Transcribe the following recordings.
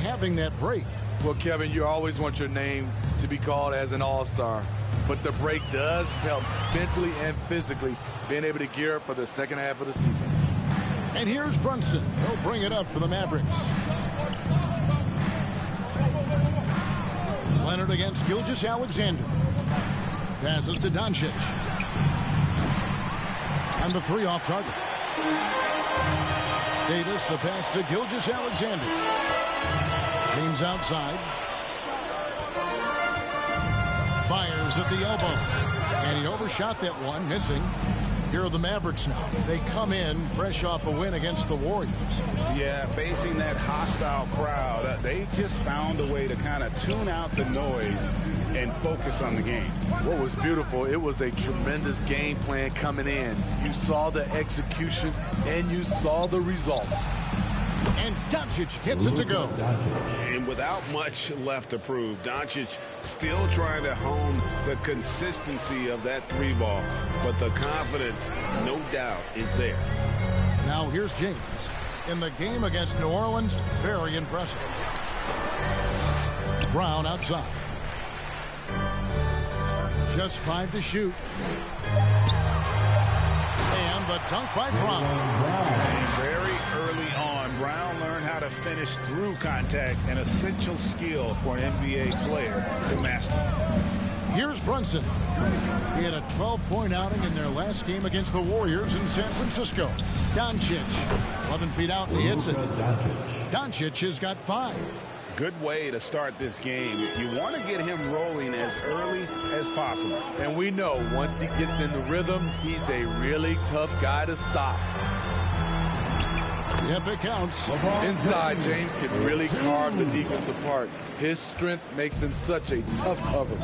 having that break. Well, Kevin, you always want your name to be called as an all-star, but the break does help mentally and physically being able to gear up for the second half of the season. And here's Brunson. He'll bring it up for the Mavericks. Leonard against Gilgeous-Alexander. Passes to Doncic. And the three off target. Davis, the pass to Gilgeous-Alexander. James outside. Fires at the elbow. And he overshot that one, missing. Here are the Mavericks now. They come in fresh off a win against the Warriors. Yeah, facing that hostile crowd, they've just found a way to kind of tune out the noise and focus on the game. What was beautiful, it was a tremendous game plan coming in. You saw the execution and you saw the results. And Doncic gets it to go. And without much left to prove, Doncic still trying to hone the consistency of that three ball. But the confidence, no doubt, is there. Now here's James. In the game against New Orleans, very impressive. Brown outside. Just 5 to shoot. And the dunk by Brown. And very early on, Brown learned how to finish through contact, an essential skill for an NBA player to master. Here's Brunson. He had a 12-point outing in their last game against the Warriors in San Francisco. Doncic, 11 feet out, and he hits it. Doncic has got 5. Good way to start this game. You want to get him rolling as early as possible. And we know once he gets in the rhythm, he's a really tough guy to stop. Yep, it counts. Inside, James can really carve the defense apart. His strength makes him such a tough cover.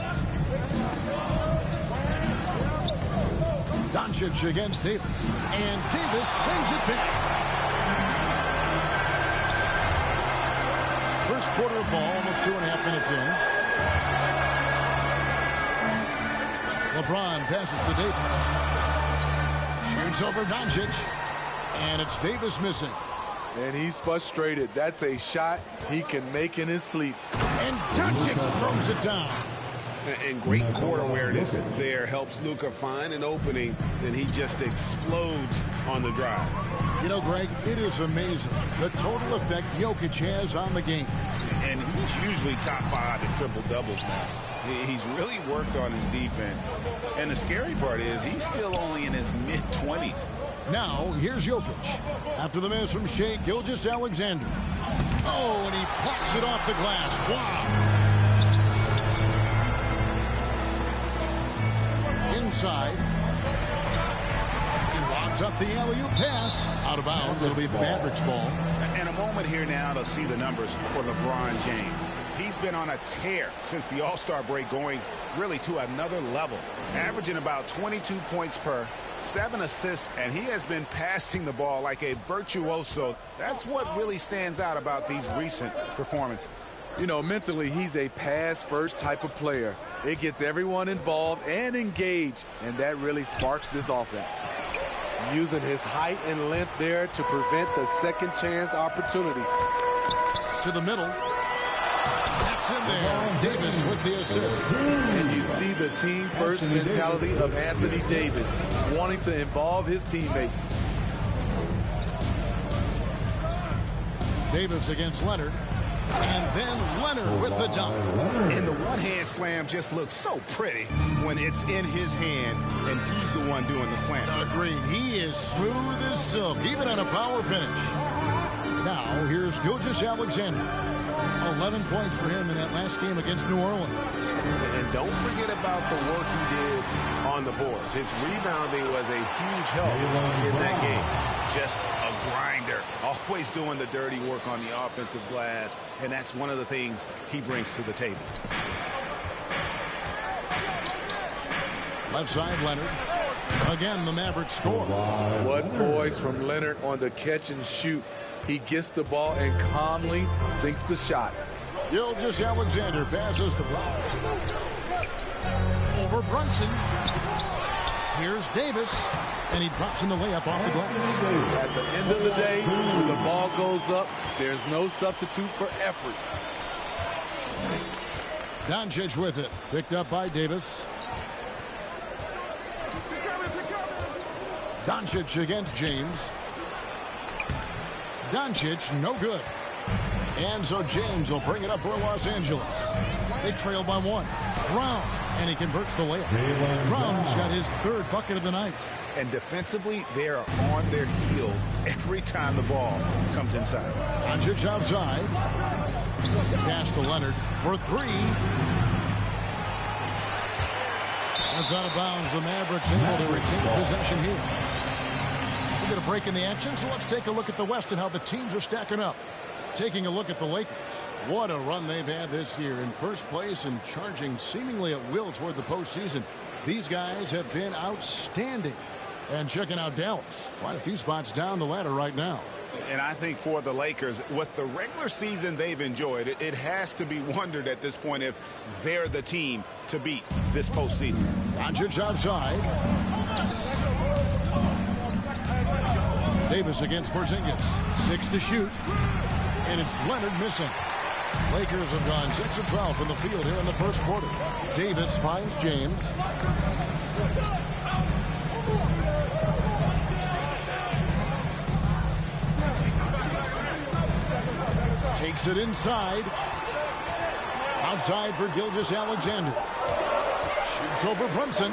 Doncic against Davis. And Davis sends it back. First quarter of ball, almost 2.5 minutes in. LeBron passes to Davis. Shoots over Doncic. And it's Davis missing. And he's frustrated. That's a shot he can make in his sleep. And Doncic throws it down. And great court awareness there helps Luka find an opening, and he just explodes on the drive. You know, Greg, it is amazing the total effect Jokic has on the game. And he's usually top 5 in triple-doubles now. He's really worked on his defense. And the scary part is he's still only in his mid-20s. Now, here's Jokic. After the miss from Shai Gilgeous-Alexander. Oh, and he plucks it off the glass. Wow. Inside. He lobs up the alley-oop pass. Out of bounds. It'll be Mavericks ball. And a moment here now to see the numbers for LeBron James. He's been on a tear since the All-Star break, going really to another level. Averaging about 22 points per, 7 assists, and he has been passing the ball like a virtuoso. That's what really stands out about these recent performances. You know, mentally, he's a pass-first type of player. It gets everyone involved and engaged, and that really sparks this offense. Using his height and length there to prevent the second chance opportunity. To the middle. That's in there. Davis with the assist. And you see the team-first mentality of Anthony Davis, wanting to involve his teammates. Davis against Leonard. And then Leonard with the dunk. And the one-hand slam just looks so pretty when it's in his hand and he's the one doing the slam. Agreed. He is smooth as silk, even on a power finish. Now, here's Gilgeous-Alexander. 11 points for him in that last game against New Orleans. And don't forget about the work he did on the boards. His rebounding was a huge help in that game. Just a grinder, always doing the dirty work on the offensive glass, and that's one of the things he brings to the table. Left side, Leonard. Again, the Mavericks score. What poise from Leonard on the catch and shoot. He gets the ball and calmly sinks the shot. Gilgeous-Alexander passes to Brown. Over Brunson. Here's Davis. And he drops in the layup off the glass. At the end of the day, when the ball goes up, there's no substitute for effort. Doncic with it. Picked up by Davis. Doncic against James. Doncic, no good. And so James will bring it up for Los Angeles. They trail by 1. Brown, and he converts the layup. Brown's got his 3rd bucket of the night. And defensively, they are on their heels every time the ball comes inside. Doncic outside. Pass to Leonard for 3. That's out of bounds. The Mavericks able to retain possession here. We'll get a break in the action, so let's take a look at the West and how the teams are stacking up. Taking a look at the Lakers. What a run they've had this year. In first place and charging seemingly at will toward the postseason. These guys have been outstanding. And checking out Dallas. Quite a few spots down the ladder right now. And I think for the Lakers, with the regular season they've enjoyed, it has to be wondered at this point if they're the team to beat this postseason. Doncic outside. Davis against Porzingis. 6 to shoot. And it's Leonard missing. Lakers have gone 6 of 12 from the field here in the first quarter. Davis finds James. Takes it inside. Outside for Gilgeous-Alexander. Shoots over Brunson.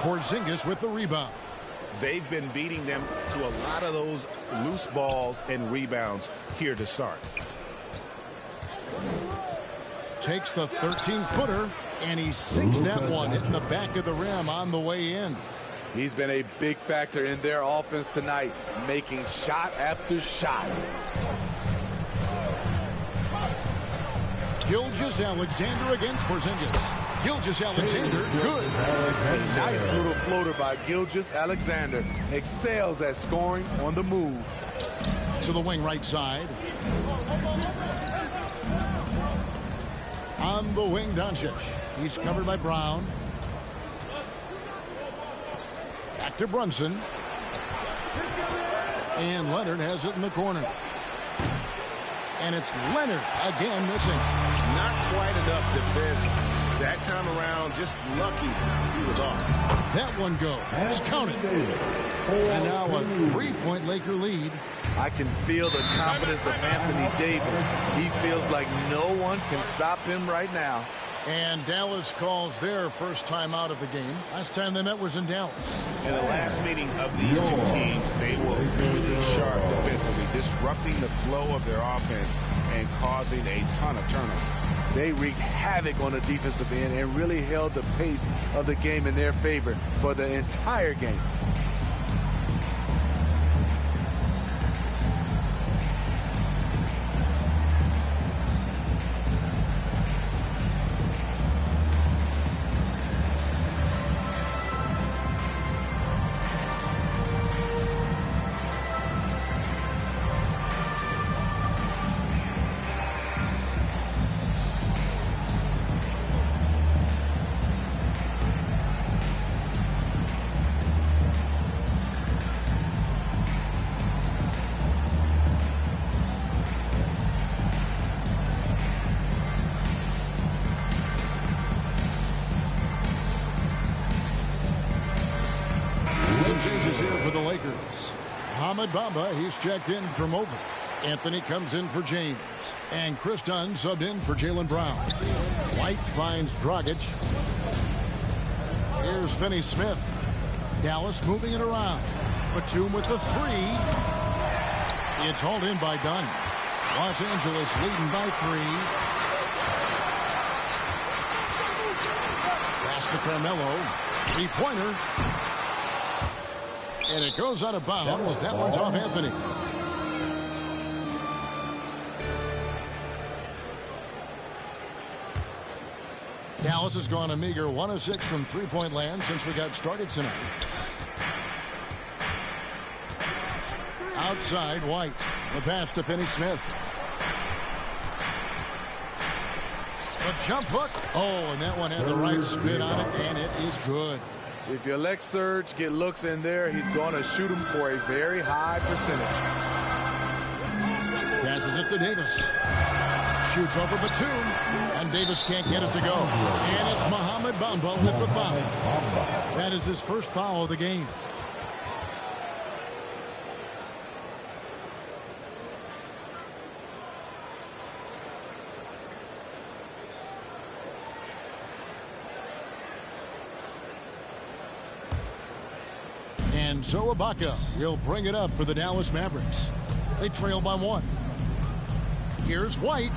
Porzingis with the rebound. They've been beating them to a lot of those loose balls and rebounds here to start. Takes the 13-footer, and he sinks that one, hitting the back of the rim on the way in. He's been a big factor in their offense tonight, making shot after shot. Gilgeous-Alexander against Porzingis. Gilgeous-Alexander, good. A nice little floater by Gilgeous-Alexander. Excels at scoring on the move. To the wing right side. On the wing, Doncic. He's covered by Brown. Back to Brunson. And Leonard has it in the corner. And it's Leonard again missing. Not quite enough defense that time around. Just lucky he was off. That one goes. It's counted. And now a 3-point Laker lead. I can feel the confidence of Anthony Davis. He feels like no one can stop him right now. And Dallas calls their first time out of the game. Last time they met was in Dallas. In the last meeting of these two teams, they were really sharp defensively, disrupting the flow of their offense and causing a ton of turnovers. They wreaked havoc on the defensive end and really held the pace of the game in their favor for the entire game. Some changes here for the Lakers. Ahmed Bamba, he's checked in for Mobley. Anthony comes in for James. And Chris Dunn subbed in for Jaylen Brown. White finds Dragic. Here's Finney Smith. Dallas moving it around. Batum with the 3. It's hauled in by Dunn. Los Angeles leading by 3. Pass to Carmelo. 3-pointer. And it goes out of bounds. That one's off Anthony. Dallas has gone a meager 1 of 6 from three-point land since we got started tonight. Outside, White. The pass to Finney Smith. The jump hook. Oh, and that one had the right spin on it, and it is good. If you let Serge get looks in there, he's going to shoot him for a very high percentage. Passes it to Davis. Shoots over Batum, and Davis can't get it to go. And it's Mohamed Bamba with the foul. That is his first foul of the game. And so Ibaka will bring it up for the Dallas Mavericks. They trail by 1. Here's White.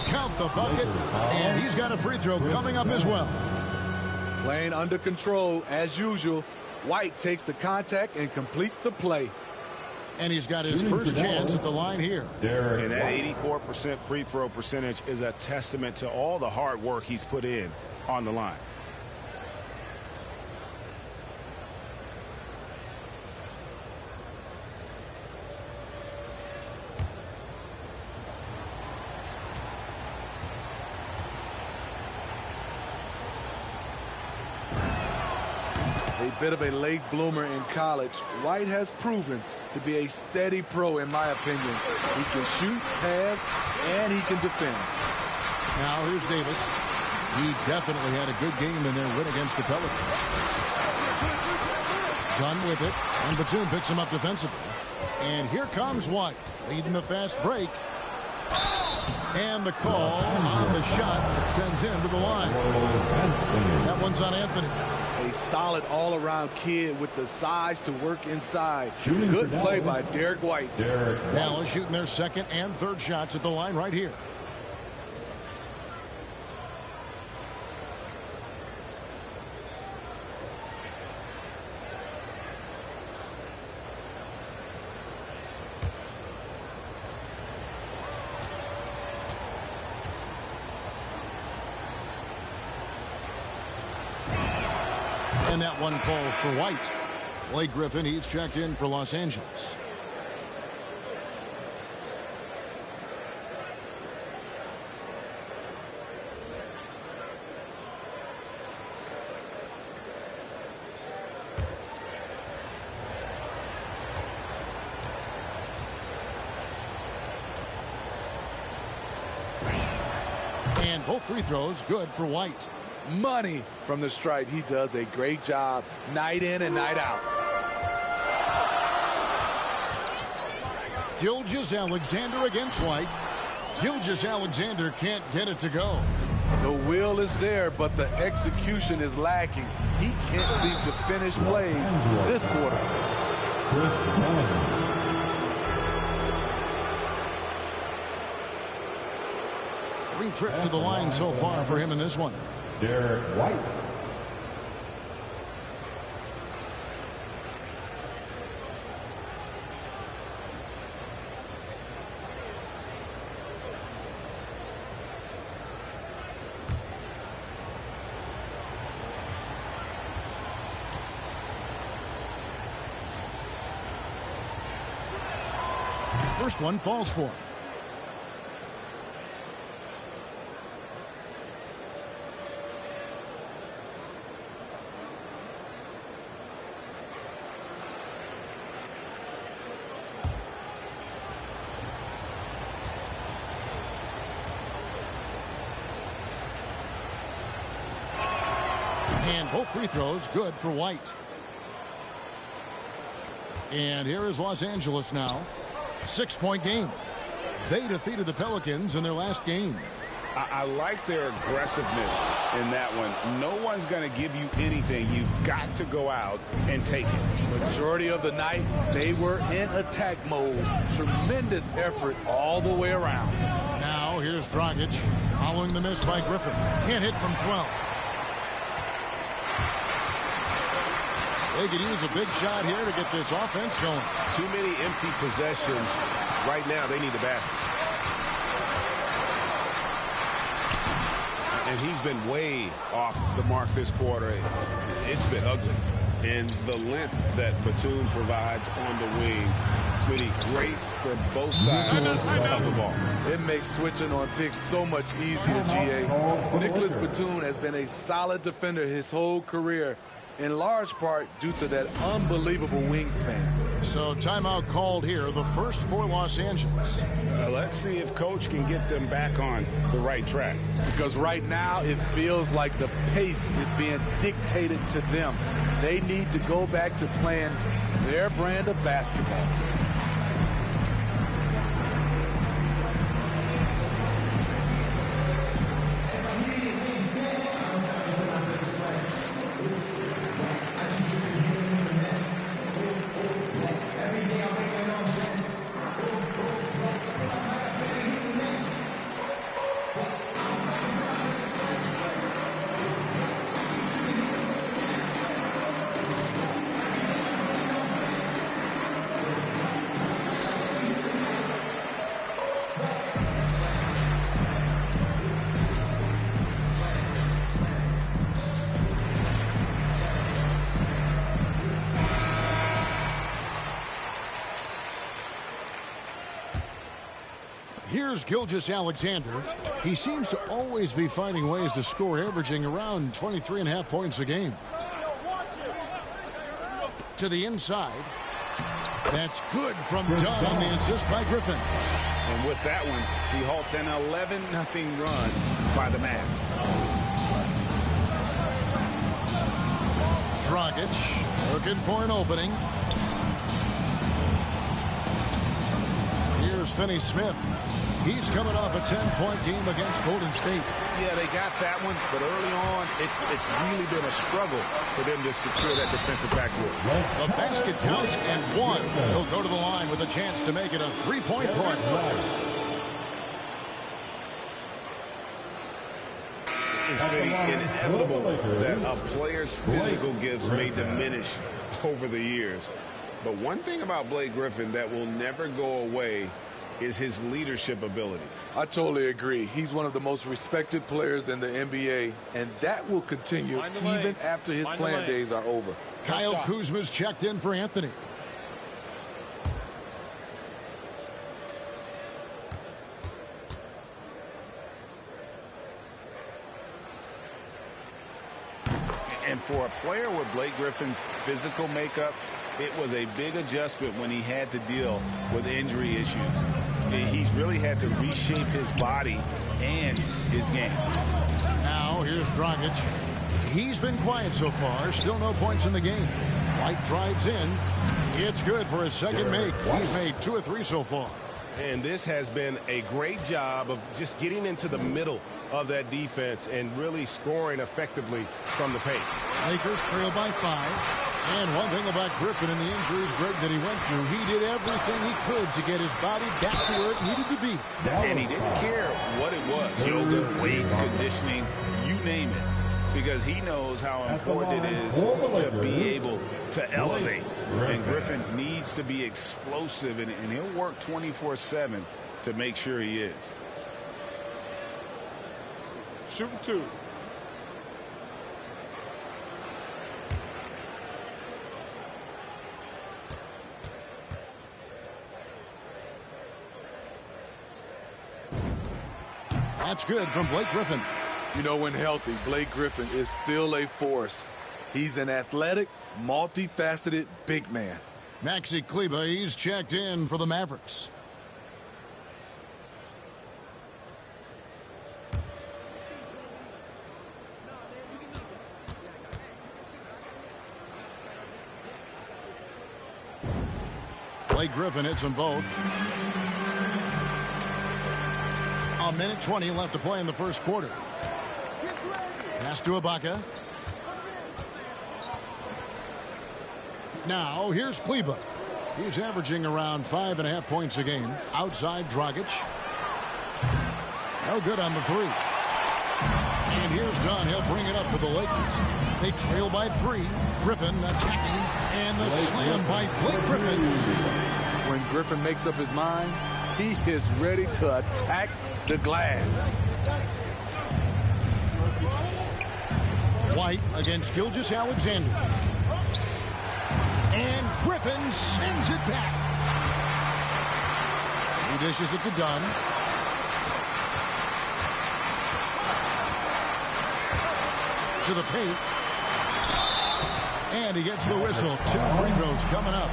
Count the bucket, and he's got a free throw coming up as well. Playing under control as usual. White takes the contact and completes the play. And he's got his first chance at the line here. And that 84% free throw percentage is a testament to all the hard work he's put in on the line. A bit of a late bloomer in college, White has proven to be a steady pro in my opinion. He can shoot, pass, and he can defend. Now here's Davis. He definitely had a good game in their win against the Pelicans. Done with it, and Batum picks him up defensively. And here comes White, leading the fast break. And the call on the shot that sends him to the line. That one's on Anthony. A solid all-around kid with the size to work inside. Good play by Derek White. Dallas shooting their second and third shots at the line right here. And that one falls for White. Blake Griffin, he's checked in for Los Angeles. And both free throws good for White. Money from the stripe. He does a great job night in and night out. Gilgeous-Alexander against White. Gilgeous-Alexander can't get it to go. The will is there, but the execution is lacking. He can't seem to finish plays this quarter. Three trips to the line so far for him in this one. Derek White. First one falls for him. And both free throws good for White. And here is Los Angeles now. 6-point game. They defeated the Pelicans in their last game. I like their aggressiveness in that one. No one's going to give you anything. You've got to go out and take it. Majority of the night, they were in attack mode. Tremendous effort all the way around. Now here's Dragic following the miss by Griffin. Can't hit from 12. They could use a big shot here to get this offense going. Too many empty possessions. Right now, they need a basket. And he's been way off the mark this quarter. It's been ugly. And the length that Batum provides on the wing, Smitty, great for both sides of the ball. It makes switching on picks so much easier, GA. Nicholas Batum has been a solid defender his whole career. in large part due to that unbelievable wingspan. So timeout called here, the first for Los Angeles. Let's see if Coach can get them back on the right track. Because right now it feels like the pace is being dictated to them. They need to go back to playing their brand of basketball. Here's Gilgeous-Alexander. He seems to always be finding ways to score, averaging around 23.5 points a game. To the inside. That's good from Dunn on the assist by Griffin. And with that one, he halts an 11-0 run by the Mavs. Dragic looking for an opening. Here's Finney-Smith. He's coming off a 10-point game against Golden State. Yeah, they got that one, but early on, it's really been a struggle for them to secure that defensive backboard. The basket counts and one. He'll go to the line with a chance to make it a three-point play. It's been inevitable that a player's physical gifts may diminish over the years. But one thing about Blake Griffin that will never go away is his leadership ability. I totally agree. He's one of the most respected players in the NBA, and that will continue even after his playing days are over. Kyle Kuzma's checked in for Anthony. And for a player with Blake Griffin's physical makeup, it was a big adjustment when he had to deal with injury issues. He's really had to reshape his body and his game. Now here's Dragic. He's been quiet so far. Still no points in the game. White drives in. It's good for his second make. He's made 2 of 3 so far. And this has been a great job of just getting into the middle of that defense and really scoring effectively from the paint. Lakers trail by 5. And one thing about Griffin and the injuries, Greg, that he went through, he did everything he could to get his body back to where it needed to be. And he didn't care what it was, yoga, weights, conditioning, you name it, because he knows how important it is to be able to elevate. And Griffin needs to be explosive, and he'll work 24/7 to make sure he is. Shooting 2. That's good from Blake Griffin. You know, when healthy, Blake Griffin is still a force. He's an athletic, multifaceted big man. Maxi Kleber, he's checked in for the Mavericks. Blake Griffin hits them both. A minute 20 left to play in the first quarter. Pass to Ibaka. Now here's Kleber. He's averaging around 5.5 points a game. Outside Dragic. No good on the 3. And here's Dunn. He'll bring it up for the Lakers. They trail by 3. Griffin attacking. And the slam by Blake Griffin. When Griffin makes up his mind, he is ready to attack the glass. White against Gilgeous-Alexander. And Griffin sends it back. He dishes it to Dunn. To the paint. And he gets the whistle. 2 free throws coming up.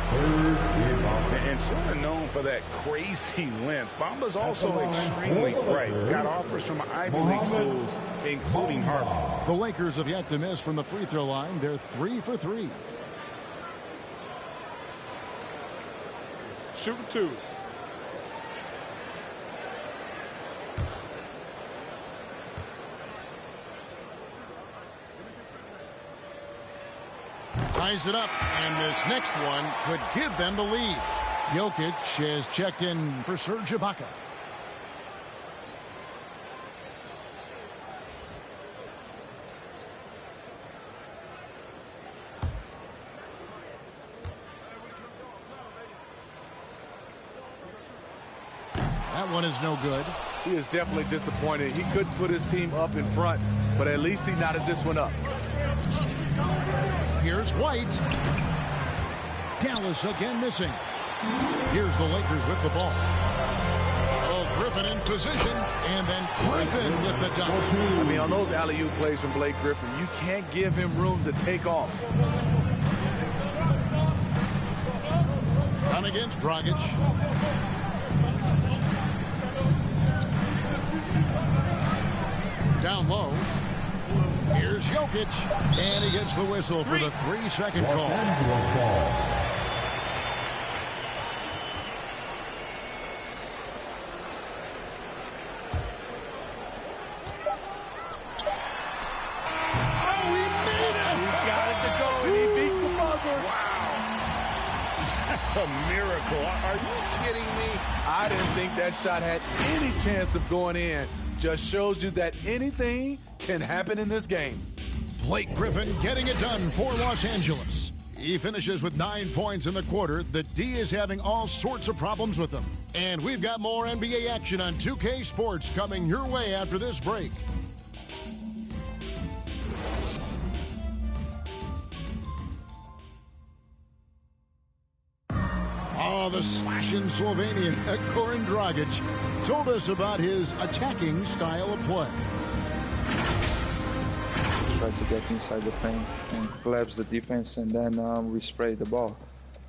And sort of known for that crazy length, Bamba's also extremely bright. Got offers from Ivy League schools, including Harvard. The Lakers have yet to miss from the free throw line. They're 3 for 3. Shooting 2. Ties it up, and this next one could give them the lead. Jokic has checked in for Serge Ibaka. That one is no good. He is definitely disappointed. He couldn't put his team up in front, but at least he knotted this one up. Here's White. Dallas again missing. Here's the Lakers with the ball. Oh, Griffin in position, and then Griffin with the dunk. I mean, on those alley-oop plays from Blake Griffin, you can't give him room to take off. Done against Dragic. Down low. Here's Jokic, and he gets the whistle for the 3-second call. A miracle. Are you kidding me? I didn't think that shot had any chance of going in. Just shows you that anything can happen in this game. Blake Griffin getting it done for Los Angeles. He finishes with 9 points in the quarter. The D is having all sorts of problems with him. And we've got more NBA action on 2K Sports coming your way after this break. Oh, the slashing Slovenian, Goran Dragic, told us about his attacking style of play. Try to get inside the paint and collapse the defense, and then we spray the ball.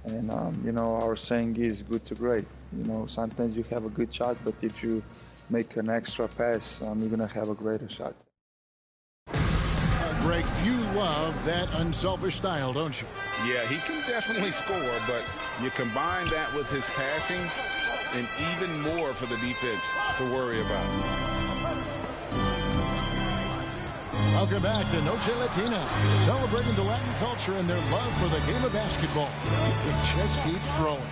And, you know, our saying is good to great. You know, sometimes you have a good shot, but if you make an extra pass, you're going to have a greater shot. Greg, you love that unselfish style, don't you? Yeah, he can definitely score, but you combine that with his passing and even more for the defense to worry about. Welcome back to Noche Latina, celebrating the Latin culture and their love for the game of basketball. It just keeps growing.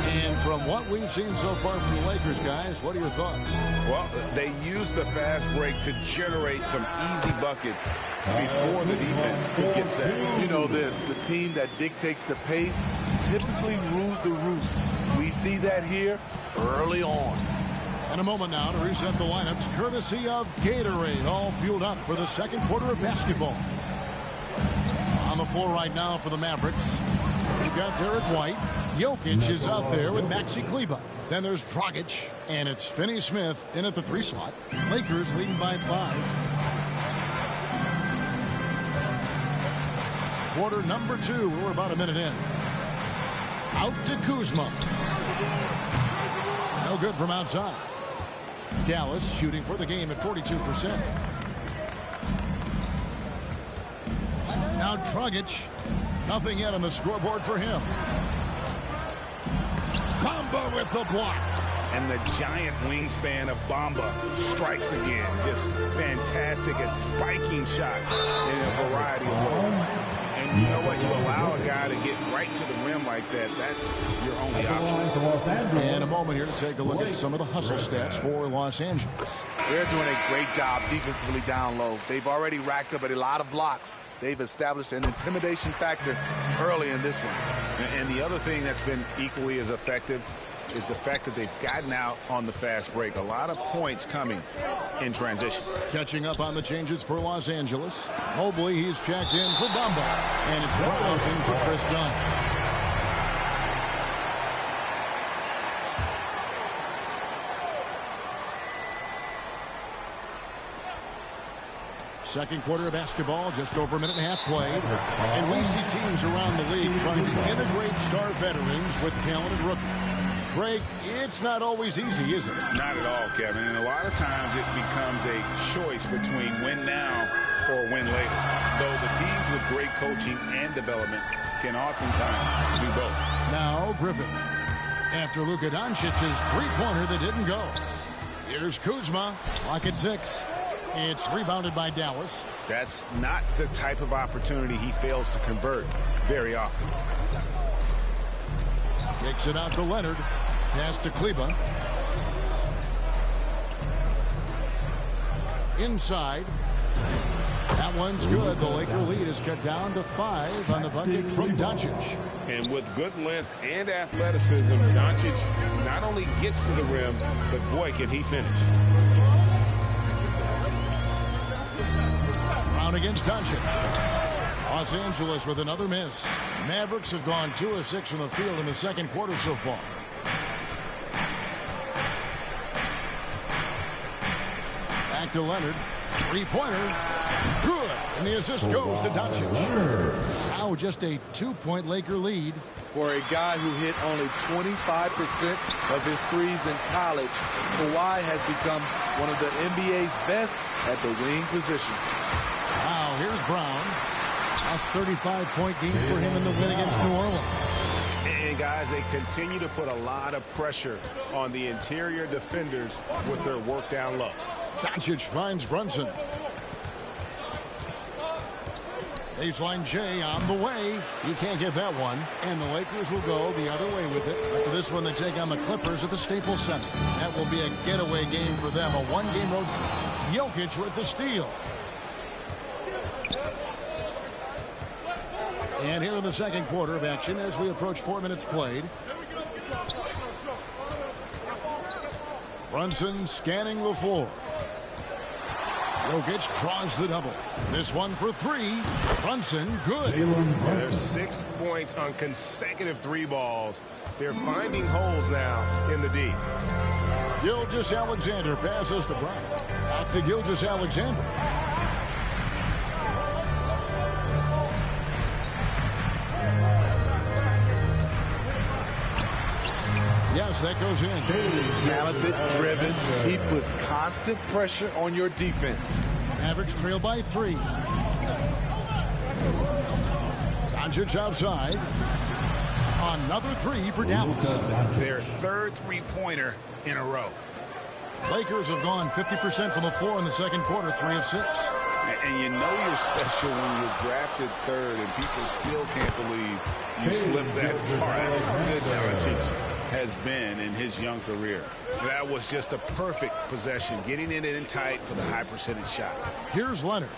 And from what we've seen so far from the Lakers, guys, what are your thoughts? Well, they use the fast break to generate some easy buckets before the defense could get set. You know this, the team that dictates the pace typically rules the roost. We see that here early on. In a moment now to reset the lineups, courtesy of Gatorade, all fueled up for the second quarter of basketball. On the floor right now for the Mavericks, we've got Derek White. Jokic is out there with Maxi Kleber. Then there's Dragic, and it's Finney-Smith in at the 3 slot. Lakers leading by 5. Quarter number 2. We're about a minute in. Out to Kuzma. No good from outside. Dallas shooting for the game at 42%. Now Dragic. Nothing yet on the scoreboard for him. Bamba with the block. And the giant wingspan of Bamba strikes again. Just fantastic at spiking shots in a variety of ways. And you know what? You allow a guy to get right to the rim like that. That's your only option. And a moment here to take a look at some of the hustle stats for Los Angeles. They're doing a great job defensively down low. They've already racked up a lot of blocks. They've established an intimidation factor early in this one. And the other thing that's been equally as effective is the fact that they've gotten out on the fast break. A lot of points coming in transition. Catching up on the changes for Los Angeles. Mobley, he's checked in for Bamba. And it's Brown in for Chris Dunn. Second quarter of basketball, just over a minute and a half played. And we see teams around the league trying to integrate star veterans with talented rookies. Greg, it's not always easy, is it? Not at all, Kevin. And a lot of times it becomes a choice between win now or win later. Though the teams with great coaching and development can oftentimes do both. Now Griffin. After Luka Doncic's three-pointer that didn't go. Here's Kuzma. Clock at 6. It's rebounded by Dallas. That's not the type of opportunity he fails to convert very often. Kicks it out to Leonard. Pass to Kleber. Inside. That one's good. The Laker lead is cut down to 5 on the bucket from Doncic. And with good length and athleticism, Doncic not only gets to the rim, but boy, can he finish. Brown against Doncic. Los Angeles with another miss. Mavericks have gone 2 of 6 from the field in the second quarter so far. Back to Leonard. Three-pointer. Good. And the assist goes to Doncic. Now just a 2-point Laker lead. For a guy who hit only 25% of his threes in college, Kawhi has become one of the NBA's best at the wing position. Wow, here's Brown. A 35-point game for him in the win against New Orleans. And guys, they continue to put a lot of pressure on the interior defenders with their work down low. Doncic finds Brunson. Baseline J on the way. He can't get that one. And the Lakers will go the other way with it. After this one, they take on the Clippers at the Staples Center. That will be a getaway game for them, a one-game road trip. Jokic with the steal. And here in the second quarter of action as we approach 4 minutes played. Brunson scanning the floor. Jokic draws the double. This one for 3. Brunson, good. There's 6 points on consecutive 3 balls. They're finding holes now in the D. Gilgeous-Alexander passes to Brown. Back to Gilgeous-Alexander. Yes, that goes in. Talented, driven. He puts constant pressure on your defense. Mavericks trail by 3. Doncic outside. Another 3 for Dallas. Their third three-pointer in a row. Lakers have gone 50% from the floor in the second quarter, 3 of 6. And you know you're special when you're drafted third and people still can't believe you slipped that far. That's how good Doncic has been in his young career. That was just a perfect possession, getting it in tight for the high percentage shot. Here's Leonard.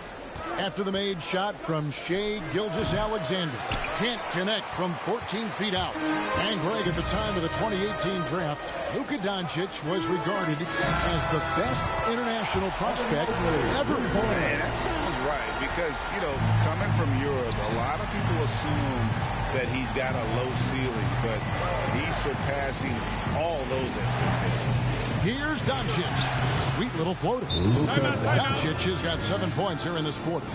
After the made shot from Shai Gilgeous-Alexander. Can't connect from 14 feet out. And Greg, at the time of the 2018 draft, Luka Doncic was regarded as the best international prospect ever. And that sounds right because, you know, coming from Europe, a lot of people assume that he's got a low ceiling, but he's surpassing all those expectations. Here's Doncic. Sweet little floater. Doncic has got 7 points here in this quarter.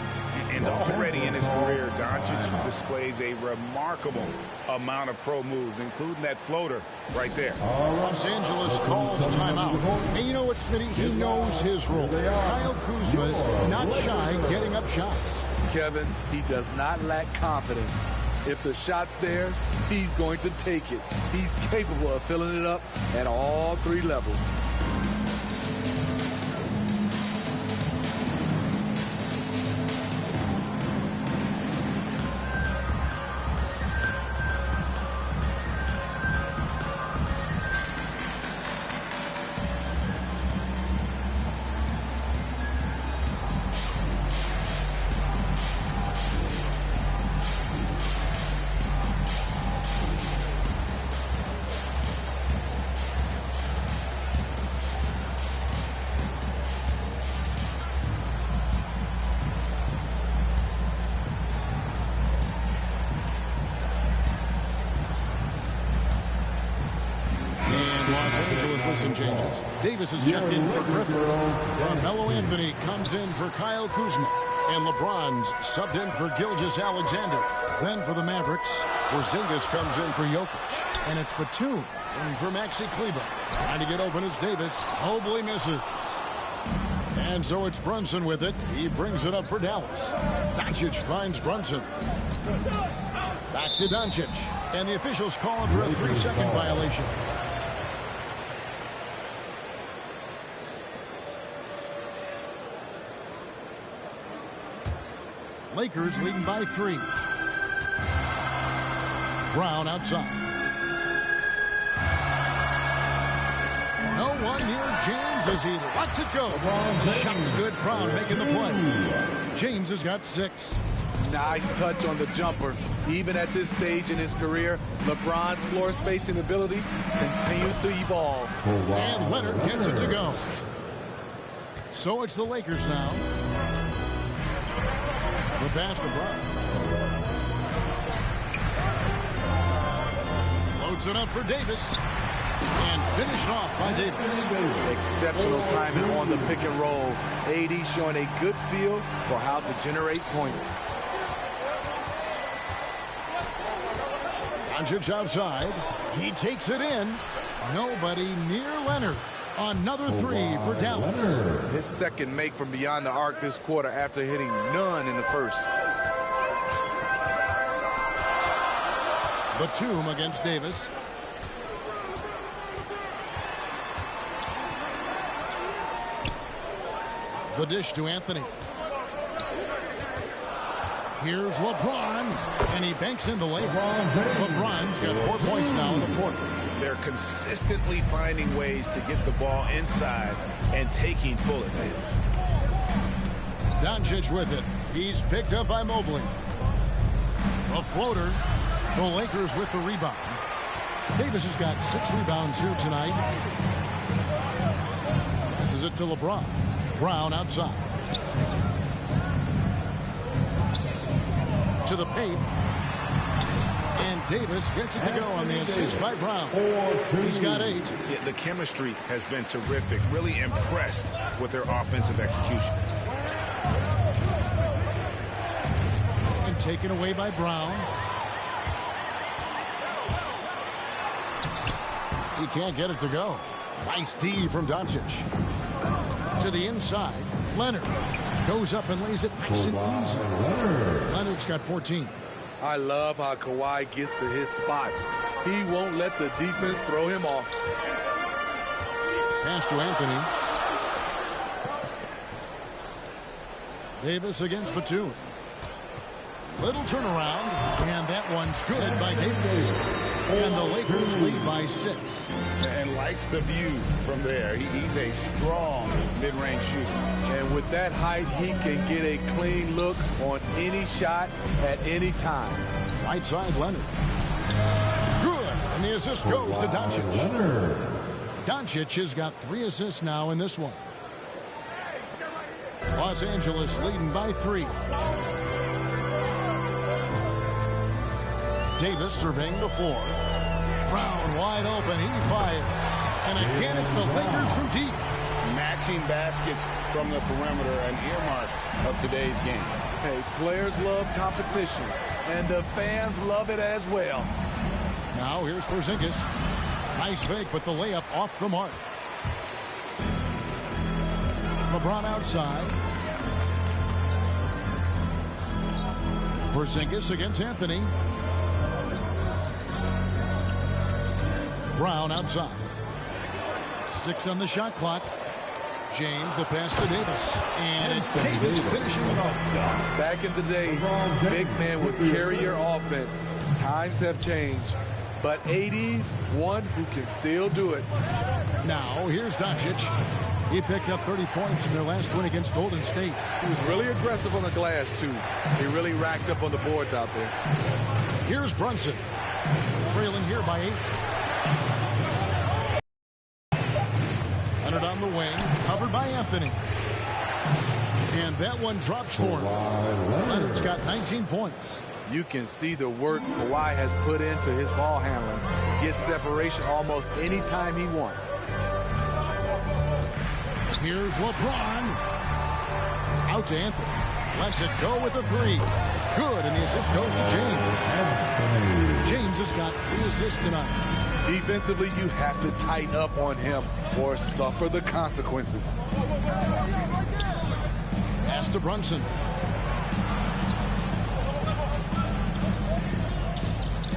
And already in his career, Doncic displays a remarkable amount of pro moves, including that floater right there. Los Angeles calls timeout. And you know what, Smitty? He knows his role. Kyle Kuzma's not shy getting up shots. Kevin, he does not lack confidence. If the shot's there, he's going to take it. He's capable of filling it up at all 3 levels. Los Angeles with some changes. Davis is checked in for Griffin. Carmelo Anthony comes in for Kyle Kuzma. And LeBron's subbed in for Gilgeous-Alexander. Then for the Mavericks, Porzingis comes in for Jokic. And it's Batum in for Maxi Kleber. Trying to get open is Davis. Mobley misses. And so it's Brunson with it. He brings it up for Dallas. Doncic finds Brunson. Back to Doncic. And the officials call him for a 3-second violation. Lakers leading by 3. Brown outside. No one near James as he lets it go. The shot's good. Brown making the play. James has got 6. Nice touch on the jumper. Even at this stage in his career, LeBron's floor spacing ability continues to evolve. And Leonard gets it to go. So it's the Lakers now. The pass to Brown. Loads it up for Davis. And finished off by Davis. Exceptional timing on the pick and roll. AD showing a good feel for how to generate points. Doncic outside. He takes it in. Nobody near Leonard. Another 3 for Dallas. His second make from beyond the arc this quarter after hitting none in the first. Batum against Davis. The dish to Anthony. Here's LeBron, and he banks in the layup. LeBron's got 4 points now in the quarter. They're consistently finding ways to get the ball inside and taking full advantage. Doncic with it. He's picked up by Mobley. A floater. The Lakers with the rebound. Davis has got 6 rebounds here tonight. Passes it to LeBron. Brown outside. To the paint. And Davis gets it to go on the assist by Brown. He's got 8. Yeah, the chemistry has been terrific. Really impressed with their offensive execution. And taken away by Brown. He can't get it to go. Nice D from Doncic. To the inside. Leonard goes up and lays it nice and easy. Leonard's got 14. I love how Kawhi gets to his spots. He won't let the defense throw him off. Pass to Anthony. Davis against Batum. Little turnaround, and that one's good by Davis. And the Lakers lead by 6. And likes the view from there. He's a strong mid-range shooter. And with that height, he can get a clean look on any shot at any time. Right side, Leonard. Good. And the assist goes to Doncic. Doncic has got 3 assists now in this one. Los Angeles leading by 3. Davis surveying the floor. Brown wide open. He fires. And again, it's the Lakers from deep. Matching baskets from the perimeter, an earmark of today's game. Hey, players love competition, and the fans love it as well. Now here's Porzingis. Nice fake, but the layup off the mark. LeBron outside. Porzingis against Anthony. Brown outside. 6 on the shot clock. James, the pass to Davis. And it's Davis finishing it off. Back in the day, big man would carry your offense. Times have changed. But 80s, one who can still do it. Now, here's Doncic. He picked up 30 points in their last win against Golden State. He was really aggressive on the glass, too. He really racked up on the boards out there. Here's Brunson. Trailing here by 8. Leonard on the wing, covered by Anthony. And that one drops for him. Leonard's got 19 points. You can see the work Kawhi has put into his ball handling. Gets separation almost any time he wants. Here's LeBron. Out to Anthony. Lets it go with the three. Good, and the assist goes to James. James has got 3 assists tonight. Defensively, you have to tighten up on him or suffer the consequences. Pass to Brunson.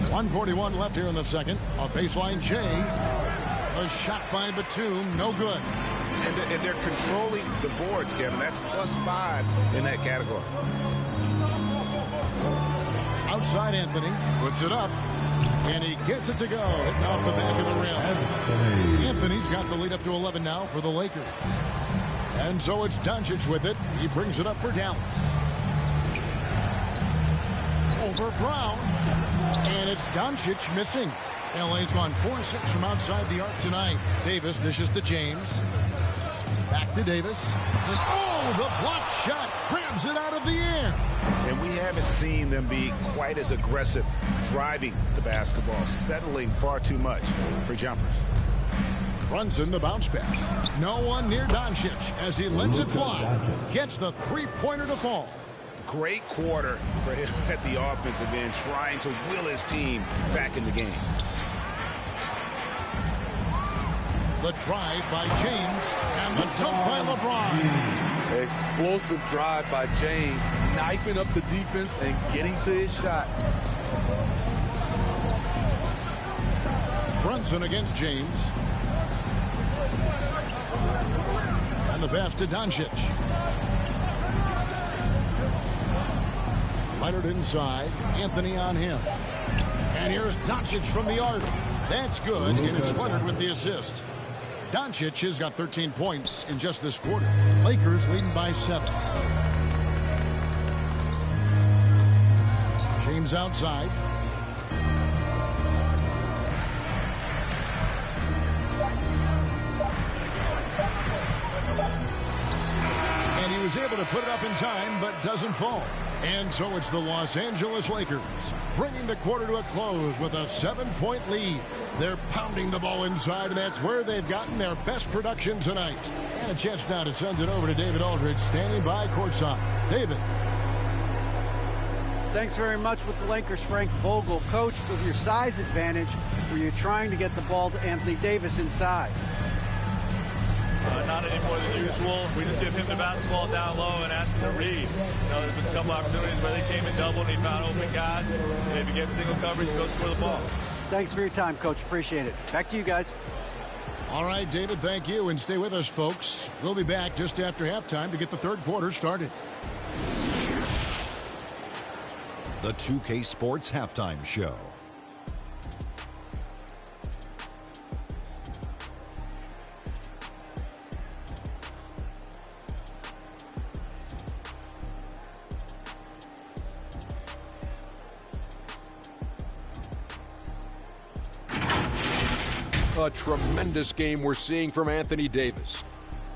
.141 left here in the second. A baseline J. A shot by Batum, no good. And they're controlling the boards, Kevin. That's +5 in that category. Outside Anthony, puts it up, and he gets it to go, hitting off the back of the rim. Anthony's got the lead up to 11 now for the Lakers. And so it's Doncic with it. He brings it up for Dallas. Over Brown, and it's Doncic missing. LA's gone 4-6 from outside the arc tonight. Davis dishes to James. Back to Davis. And oh, the block shot grabs it out of the air. And we haven't seen them be quite as aggressive driving the basketball, settling far too much for jumpers. Brunson the bounce pass. No one near Doncic as he lets it fly. Gets the three-pointer to fall. Great quarter for him at the offensive end, trying to will his team back in the game. The drive by James and the dunk by LeBron. Explosive drive by James, knifing up the defense and getting to his shot. Brunson against James. And the pass to Doncic. Leonard inside. Anthony on him. And here's Doncic from the arc. That's good, and it's Leonard with the assist. Doncic has got 13 points in just this quarter. Lakers leading by 7. James outside. And he was able to put it up in time, but doesn't fall. And so it's the Los Angeles Lakers bringing the quarter to a close with a 7-point lead. They're pounding the ball inside, and that's where they've gotten their best production tonight. And a chance now to send it over to David Aldridge, standing by courtside. David. Thanks very much with the Lakers, Frank Vogel. Coach, with your size advantage, were you trying to get the ball to Anthony Davis inside? Not any more than usual. We just give him the basketball down low and ask him to read. There's been a couple opportunities where they came in double and he found open guy. And if he gets single coverage, he goes score the ball. Thanks for your time, Coach. Appreciate it. Back to you guys. All right, David, thank you. And stay with us, folks. We'll be back just after halftime to get the third quarter started. The 2K Sports Halftime Show. A tremendous game we're seeing from Anthony Davis.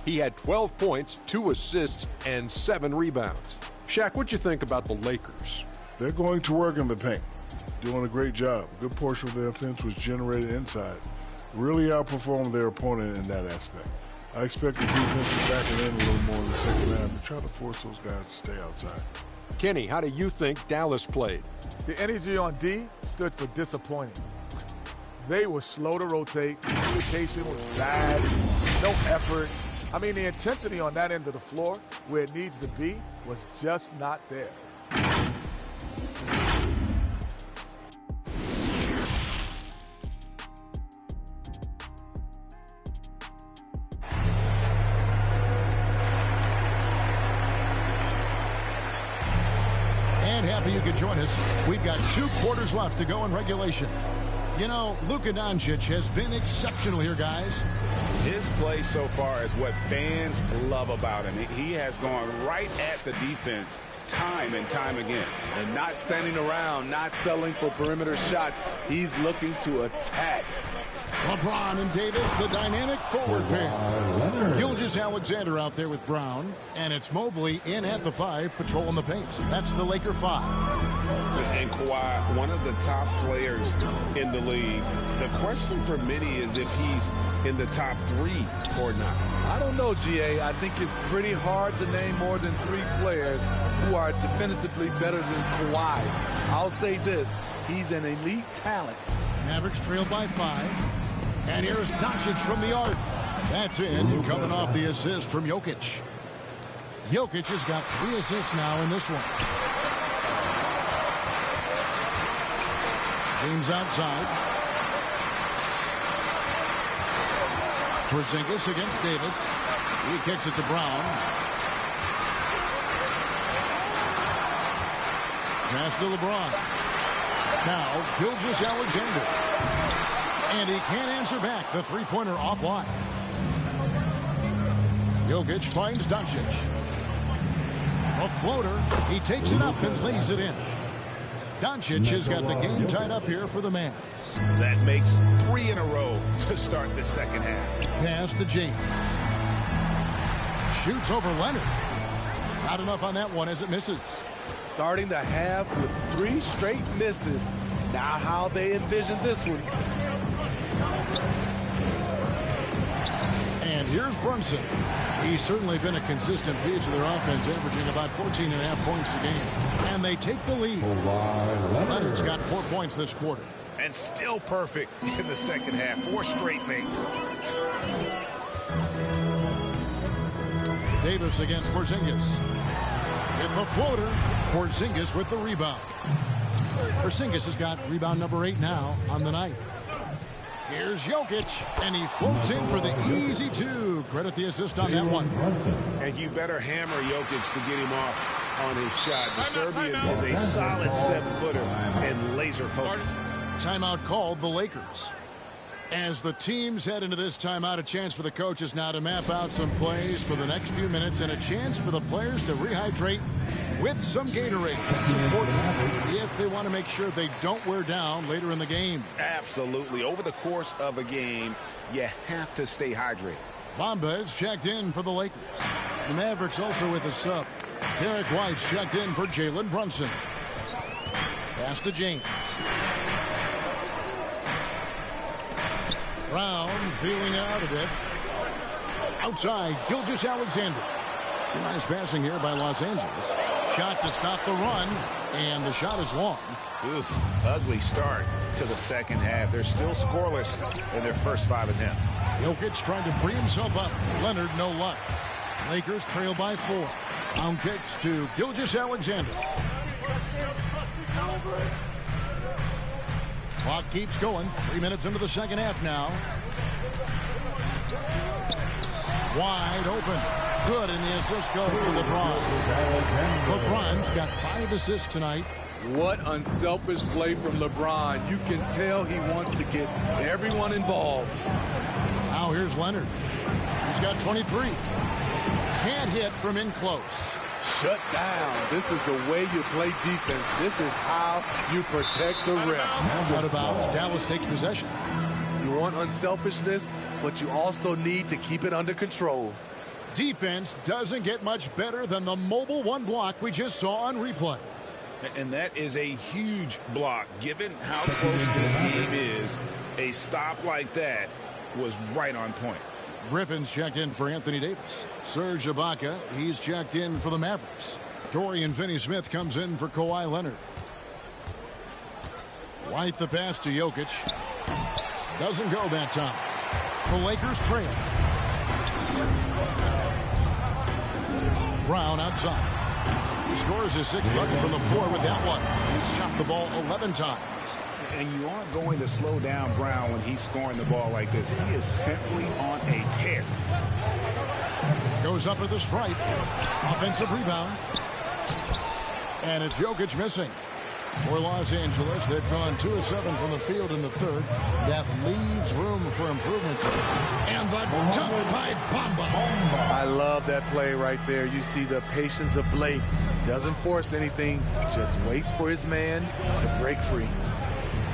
He had 12 points, 2 assists, and 7 rebounds. Shaq, what'd you think about the Lakers? They're going to work in the paint, doing a great job. A good portion of their offense was generated inside. Really outperformed their opponent in that aspect. I expect the defense to back it in a little more in the second half and try to force those guys to stay outside. Kenny, how do you think Dallas played? The energy on D stood for disappointing. They were slow to rotate. Communication was bad. No effort. I mean, the intensity on that end of the floor, where it needs to be, was just not there. And happy you could join us. We've got 2 quarters left to go in regulation. You know, Luka Doncic has been exceptional here, guys. His play so far is what fans love about him. He has gone right at the defense time and time again. And not standing around, not settling for perimeter shots. He's looking to attack. LeBron and Davis, the dynamic forward pair. Gilgeous-Alexander out there with Brown. And it's Mobley in at the 5, patrolling the paint. That's the Laker 5. And Kawhi, one of the top players in the league. The question for many is if he's in the top 3 or not. I don't know, GA. I think it's pretty hard to name more than 3 players who are definitively better than Kawhi. I'll say this. He's an elite talent. Mavericks trailed by 5. And here's Doncic from the arc. That's in, coming off the assist from Jokic. Jokic has got 3 assists now in this one. James outside. Porzingis against Davis. He kicks it to Brown. Pass to LeBron. Now, Gilgeous-Alexander. And he can't answer back. The three-pointer offline. Jokic finds Doncic. A floater. He takes it up and lays it in. Doncic has got the game tied up here for the Mavs. That makes 3 in a row to start the second half. Pass to James. Shoots over Leonard. Not enough on that one as it misses. Starting the half with 3 straight misses. Now how they envision this one. And here's Brunson. He's certainly been a consistent piece of their offense, averaging about 14.5 points a game. And they take the lead. Leonard's got 4 points this quarter. And still perfect in the second half. 4 straight makes. Davis against Porzingis. With the floater, Porzingis with the rebound. Porzingis has got rebound number 8 now on the night. Here's Jokic, and he floats in for the easy 2. Credit the assist on that one. And you better hammer Jokic to get him off on his shot. The Serbian is a solid 7-footer and laser focused. Timeout called the Lakers. As the teams head into this timeout, a chance for the coaches now to map out some plays for the next few minutes and a chance for the players to rehydrate with some Gatorade. That's important if they want to make sure they don't wear down later in the game. Absolutely. Over the course of a game, you have to stay hydrated. Bamba is checked in for the Lakers. The Mavericks also with a sub. Derek White's checked in for Jalen Brunson. Pass to James. Brown feeling out a bit. Outside, Gilgeous-Alexander. Some nice passing here by Los Angeles. Shot to stop the run, and the shot is long. Oof, ugly start to the second half. They're still scoreless in their first 5 attempts. Jokic trying to free himself up. Leonard, no luck. Lakers trail by 4. Brown kicks to Gilgeous-Alexander. Clock keeps going. 3 minutes into the second half now. Wide open. Good, and the assist goes to LeBron. LeBron's got 5 assists tonight. What unselfish play from LeBron. You can tell he wants to get everyone involved. Now here's Leonard. He's got 23. Can't hit from in close. Shut down. This is the way you play defense. This is how you protect the rim. Out of bounds. Dallas takes possession. You want unselfishness, but you also need to keep it under control. Defense doesn't get much better than the mobile 1 block we just saw on replay. And that is a huge block. Given how close this game is, a stop like that was right on point. Griffin's checked in for Anthony Davis. Serge Ibaka, he's checked in for the Mavericks. Dorian Finney-Smith comes in for Kawhi Leonard. White the pass to Jokic. Doesn't go that time. The Lakers trail. Brown outside. He scores his 6th bucket from the floor with that one. He's shot the ball 11 times. And you aren't going to slow down Brown when he's scoring the ball like this. He is simply on a tear. Goes up at the stripe. Offensive rebound. And it's Jokic missing. For Los Angeles, they've gone 2 of 7 from the field in the third. That leaves room for improvements. And the dunk by Bamba. I love that play right there. You see the patience of Blake. Doesn't force anything. Just waits for his man to break free.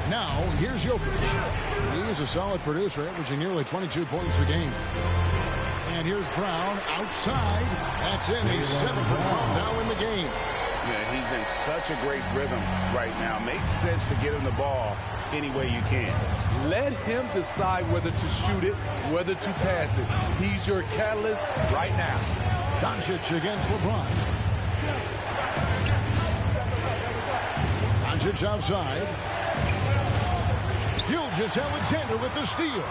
Now, here's Jokic. He's a solid producer, averaging nearly 22 points a game. And here's Brown outside. That's in. He's 7 for 12 now in the game. Yeah, he's in such a great rhythm right now. Makes sense to get him the ball any way you can. Let him decide whether to shoot it, whether to pass it. He's your catalyst right now. Doncic against LeBron. Doncic outside. Gilgeous-Alexander with the steal.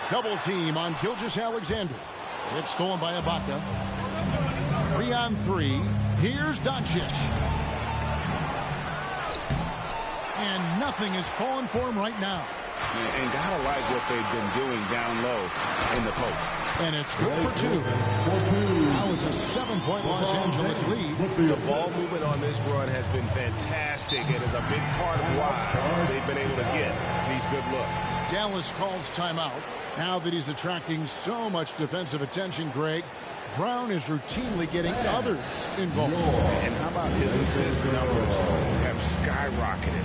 Double team on Gilgeous-Alexander. It's stolen by Ibaka. 3-on-3. Here's Doncic. And nothing is falling for him right now. And gotta like what they've been doing down low in the post. And it's good for two. Now it's a 7-point Los Angeles lead. The ball movement on this run has been fantastic and is a big part of why they've been able to get these good looks. Dallas calls timeout. Now that he's attracting so much defensive attention, Greg, Brown is routinely getting others involved. And how about his assist numbers have skyrocketed?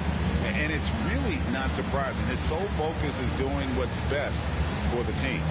And it's really not surprising. His sole focus is doing what's best for the team.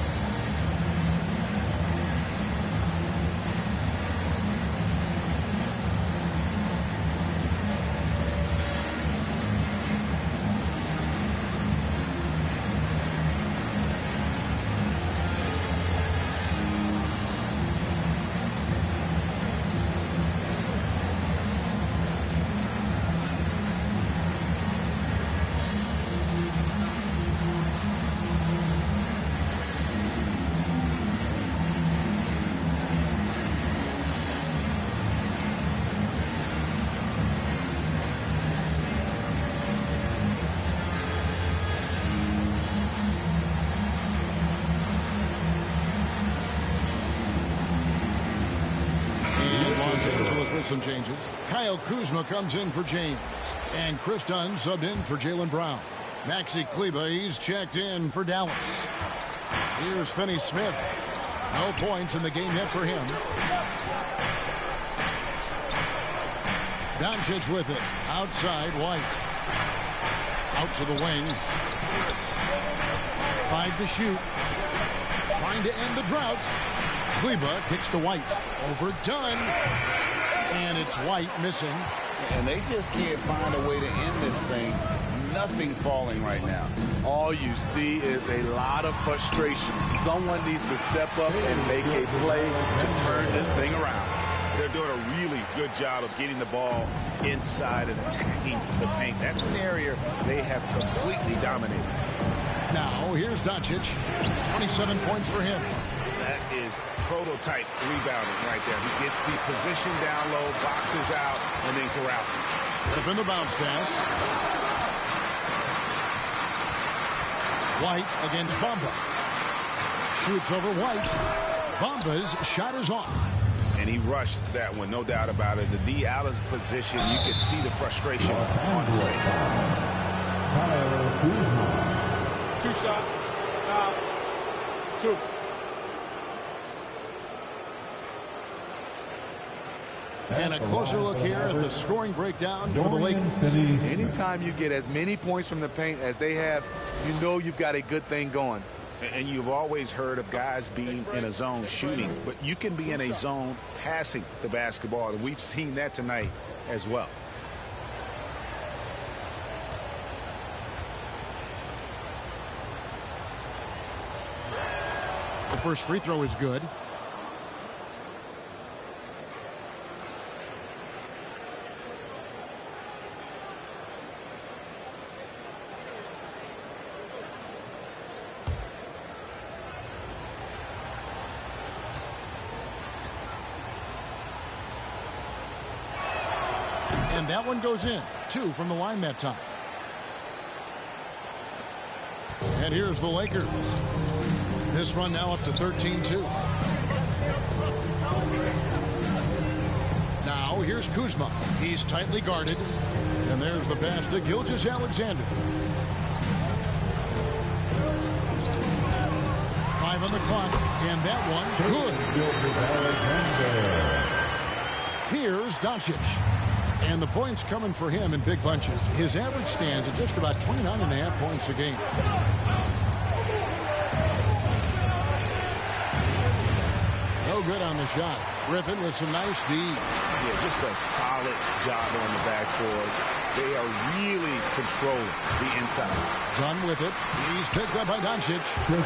With some changes. Kyle Kuzma comes in for James. And Chris Dunn subbed in for Jaylen Brown. Maxi Kleber, he's checked in for Dallas. Here's Finney-Smith. No points in the game yet for him. Doncic with it. Outside, White. Out to the wing. 5 to shoot. Trying to end the drought. Kleber kicks to White. Overdone. And it's White missing. And they just can't find a way to end this thing. Nothing falling right now. All you see is a lot of frustration. Someone needs to step up and make a play to turn this thing around. They're doing a really good job of getting the ball inside and attacking the paint. That's an area they have completely dominated. Now, here's Doncic. 27 points for him. That is prototype rebounding right there. He gets the position down low, boxes out, and then corrals it. Up in the bounce pass. White against Bamba. Shoots over White. Bamba's shot is off. And he rushed that one, no doubt about it. The D out of position, you could see the frustration on his face. 2 shots. Foul. 2. And a closer look here at the scoring breakdown for the Lakers. Anytime you get as many points from the paint as they have, you know you've got a good thing going. And you've always heard of guys being in a zone shooting, but you can be in a zone passing the basketball, and we've seen that tonight as well. The first free throw is good. And that one goes in. 2 from the line that time. And here's the Lakers. This run now up to 13-2. Now here's Kuzma. He's tightly guarded. And there's the pass to Gilgeous-Alexander. 5 on the clock. And that one, good. Here's Doncic. And the points coming for him in big bunches. His average stands at just about 29.5 points a game. no good on the shot. Griffin with some nice D. Yeah, just a solid job on the backboard. They are really controlling the inside. Dunn with it. He's picked up by Doncic.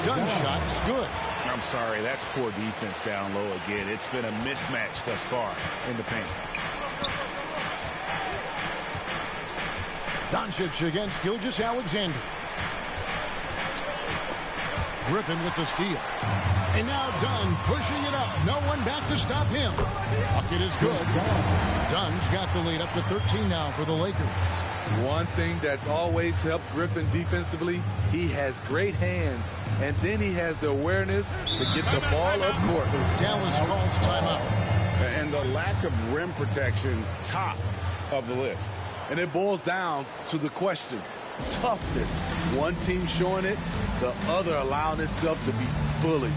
Dunn's shot's good. I'm sorry, that's poor defense down low again. It's been a mismatch thus far in the paint. Doncic against Gilgeous-Alexander. Griffin with the steal. And now Dunn pushing it up. No one back to stop him. Bucket is good. Dunn's got the lead up to 13 now for the Lakers. One thing that's always helped Griffin defensively, he has great hands, and then he has the awareness to get the ball up court. Dallas calls timeout. And the lack of rim protection, top of the list. And it boils down to the question, toughness. One team showing it, the other allowing itself to be bullied.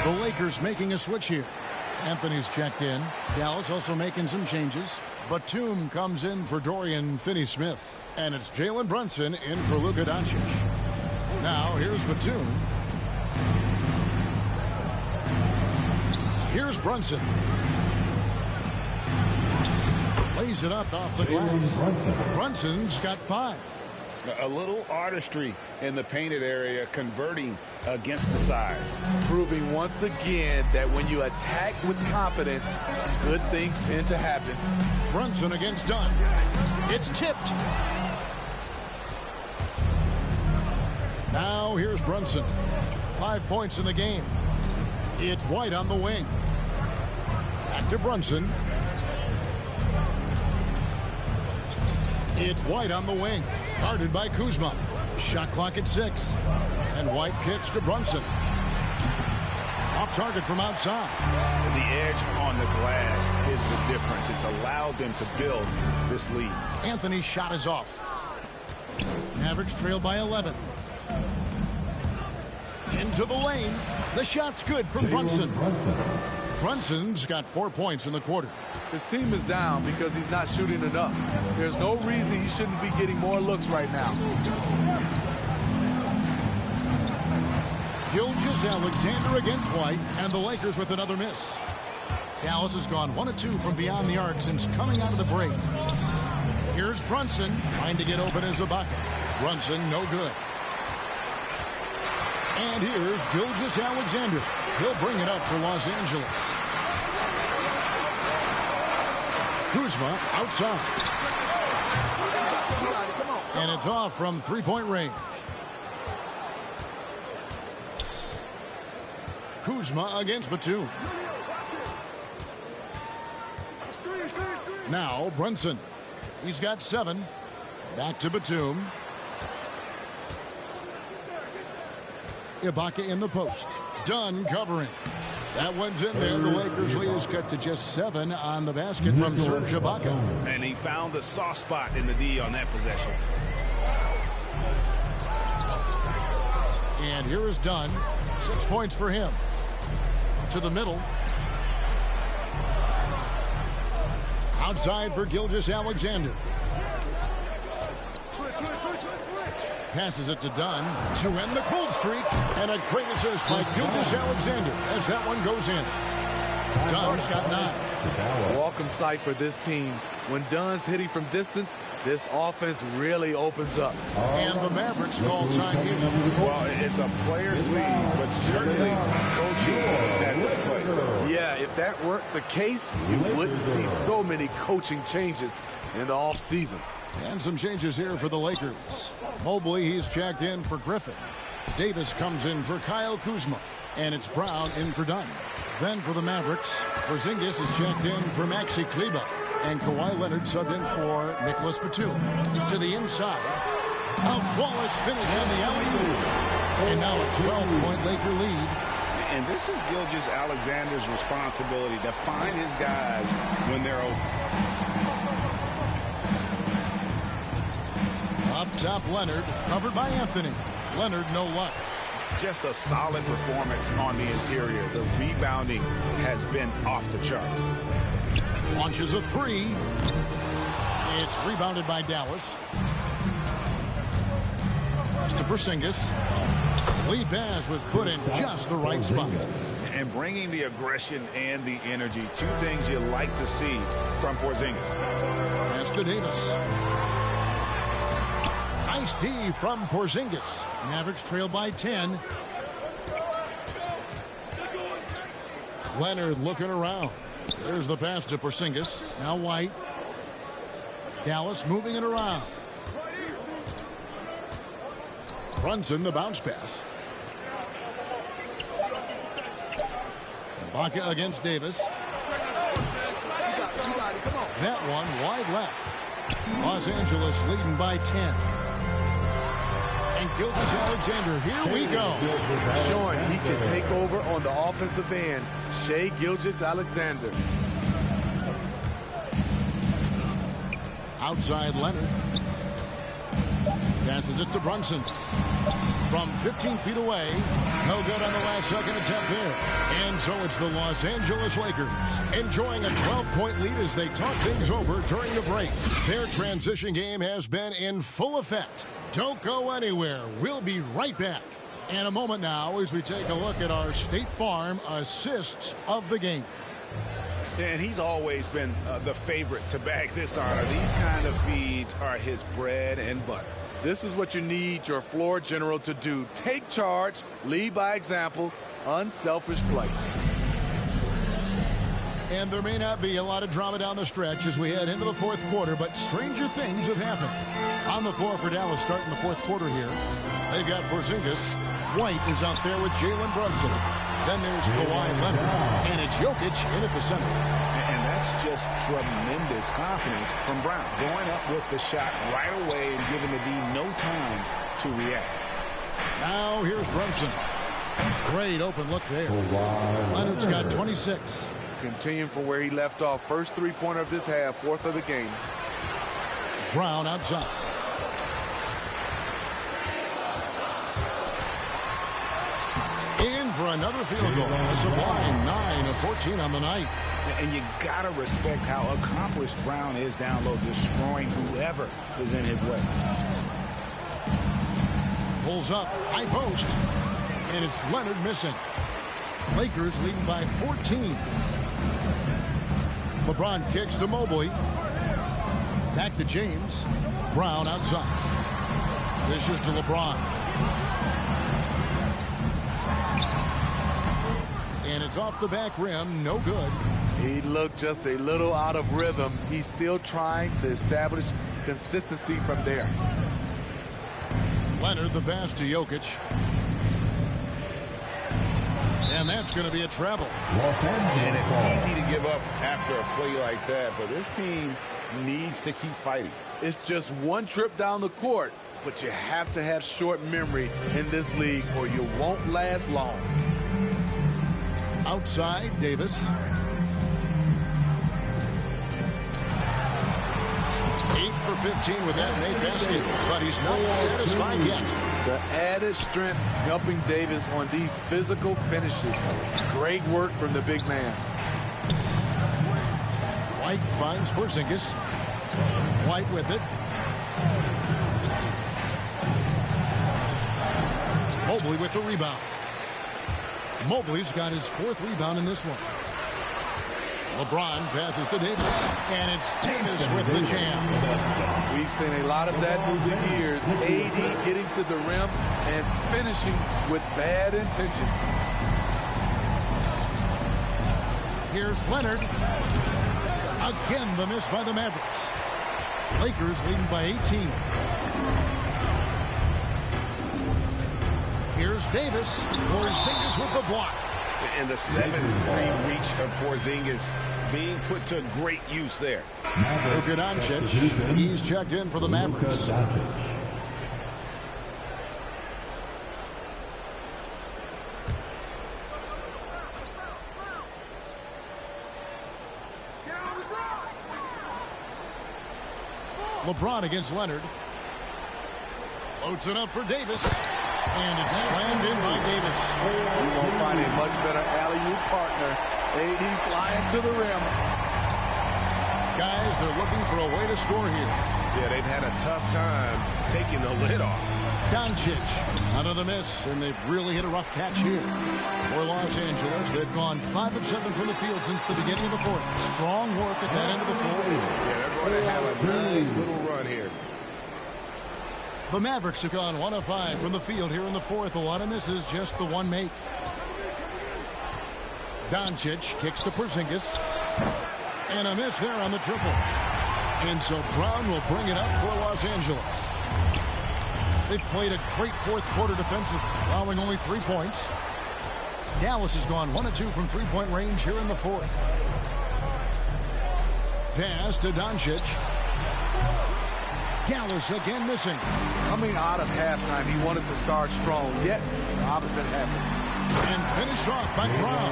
The Lakers making a switch here. Anthony's checked in. Dallas also making some changes. Batum comes in for Dorian Finney-Smith. And it's Jalen Brunson in for Luka Doncic. Now here's Batum. Here's Brunson. Lays it up off the glass. Brunson's got 5. A little artistry in the painted area, converting against the size. Proving once again that when you attack with confidence, good things tend to happen. Brunson against Dunn. It's tipped. Now here's Brunson. 5 points in the game. It's White on the wing. Back to Brunson. It's White on the wing. Guarded by Kuzma. Shot clock at 6. And White kicks to Brunson. Off target from outside. The edge on the glass is the difference. It's allowed them to build this lead. Anthony's shot is off. Mavericks trail by 11. Into the lane. The shot's good from Brunson. Brunson's got 4 points in the quarter. His team is down because he's not shooting enough. There's no reason he shouldn't be getting more looks right now. Gilgeous-Alexander against White, and the Lakers with another miss. Dallas has gone 1 of 2 from beyond the arc since coming out of the break. Here's Brunson trying to get open as a bucket. Brunson no good. And here's Gilgeous-Alexander. He'll bring it up for Los Angeles. Kuzma outside. And it's off from 3-point range. Kuzma against Batum. Now Brunson. He's got 7. Back to Batum. Ibaka in the post. Dunn covering. That one's in there. The Lakers lead is cut to just 7 on the basket from Serge Ibaka. And he found the soft spot in the D on that possession. And here is Dunn. 6 points for him. To the middle. Outside for Gilgeous-Alexander. Passes it to Dunn to end the cold streak. And a great assist by Gilgeous-Alexander as that one goes in. Dunn's got 9. Welcome sight for this team. When Dunn's hitting from distance, this offense really opens up. And the Mavericks call time here. Well, it's a player's league, but certainly coaching has its place. Yeah, if that weren't the case, you wouldn't see so many coaching changes in the offseason. And some changes here for the Lakers. Mobley, he's checked in for Griffin. Davis comes in for Kyle Kuzma. And it's Brown in for Dunn. Then for the Mavericks, Porzingis is checked in for Maxi Kleber. And Kawhi Leonard subbed in for Nicholas Batum. To the inside. A flawless finish on the alley-oop. And now a 12-point Laker lead. And this is Gilgeous-Alexander's responsibility to find his guys when they're open. Up top, Leonard, covered by Anthony. Leonard, no luck. Just a solid performance on the interior. The rebounding has been off the charts. Launches a three. It's rebounded by Dallas. Pass to Porzingis. Lead pass was put in just the right spot. And bringing the aggression and the energy, two things you like to see from Porzingis. Pass to Davis. Nice D from Porzingis. Mavericks trail by 10. Leonard looking around. There's the pass to Porzingis. Now White. Dallas moving it around. Brunson, the bounce pass. Ibaka against Davis. That one wide left. Los Angeles leading by 10. And Gilgeous-Alexander, here we go. Showing he can take over on the offensive end. Shai Gilgeous-Alexander. Outside Leonard. Passes it to Brunson. From 15 feet away. No good on the last second attempt there. And so it's the Los Angeles Lakers enjoying a 12-point lead as they talk things over during the break. Their transition game has been in full effect. Don't go anywhere. We'll be right back. And a moment now as we take a look at our State Farm assists of the game. And he's always been the favorite to bag this honor. These kind of feeds are his bread and butter. This is what you need your floor general to do. Take charge, lead by example, unselfish play. And there may not be a lot of drama down the stretch as we head into the fourth quarter, but stranger things have happened. On the floor for Dallas starting the fourth quarter here. They've got Porzingis. White is out there with Jalen Brunson. Then there's Kawhi Leonard. And it's Jokic in at the center. And that's just tremendous confidence from Brown. Going up with the shot right away and giving the D no time to react. Now here's Brunson. Great open look there. Leonard's got 26. Continuing from where he left off. First three-pointer of this half, fourth of the game. Brown outside. In for another field goal. A sublime 9 of 14 on the night. And you got to respect how accomplished Brown is down low, destroying whoever is in his way. Pulls up, high post. And it's Leonard missing. Lakers leading by 14. LeBron kicks to Mobley. Back to James. Brown outside. This is to LeBron. And it's off the back rim. No good. He looked just a little out of rhythm. He's still trying to establish consistency from there. Leonard, the pass to Jokic. And that's going to be a travel. And it's easy to give up after a play like that, but this team needs to keep fighting. It's just one trip down the court, but you have to have short memory in this league or you won't last long. Outside, Davis. 8 for 15 with that made basket, but he's not satisfied yet. The added strength helping Davis on these physical finishes. Great work from the big man. White finds Porzingis. White with it. Mobley with the rebound. Mobley's got his fourth rebound in this one. LeBron passes to Davis, and it's Davis with the jam. We've seen a lot of that through the years. AD getting to the rim and finishing with bad intentions. Here's Leonard. Again, the miss by the Mavericks. Lakers leading by 18. Here's Davis. Porzingis with the block. And the 7-3 reach of Porzingis being put to great use there. Luka Doncic. He's checked in for the Mavericks. LeBron against Leonard. Loads it up for Davis. And it's slammed in by Davis. You won't find a much better alley-oop partner. AD flying to the rim. Guys, they're looking for a way to score here. Yeah, they've had a tough time taking the lid off. Doncic, another miss, and they've really hit a rough patch here. For Los Angeles, they've gone 5 of 7 from the field since the beginning of the fourth. Strong work at that end of the floor. Yeah, they're going to have a nice little run here. The Mavericks have gone 1 of 5 from the field here in the fourth. A lot of misses, just the one make. Doncic kicks to Porzingis. And a miss there on the triple. And so Brown will bring it up for Los Angeles. They've played a great fourth quarter defensively, allowing only 3 points. Dallas has gone 1 of 2 from three-point range here in the fourth. Pass to Doncic. Dallas again missing. Coming out of halftime, he wanted to start strong, yet the opposite happened. And finished off by Brown.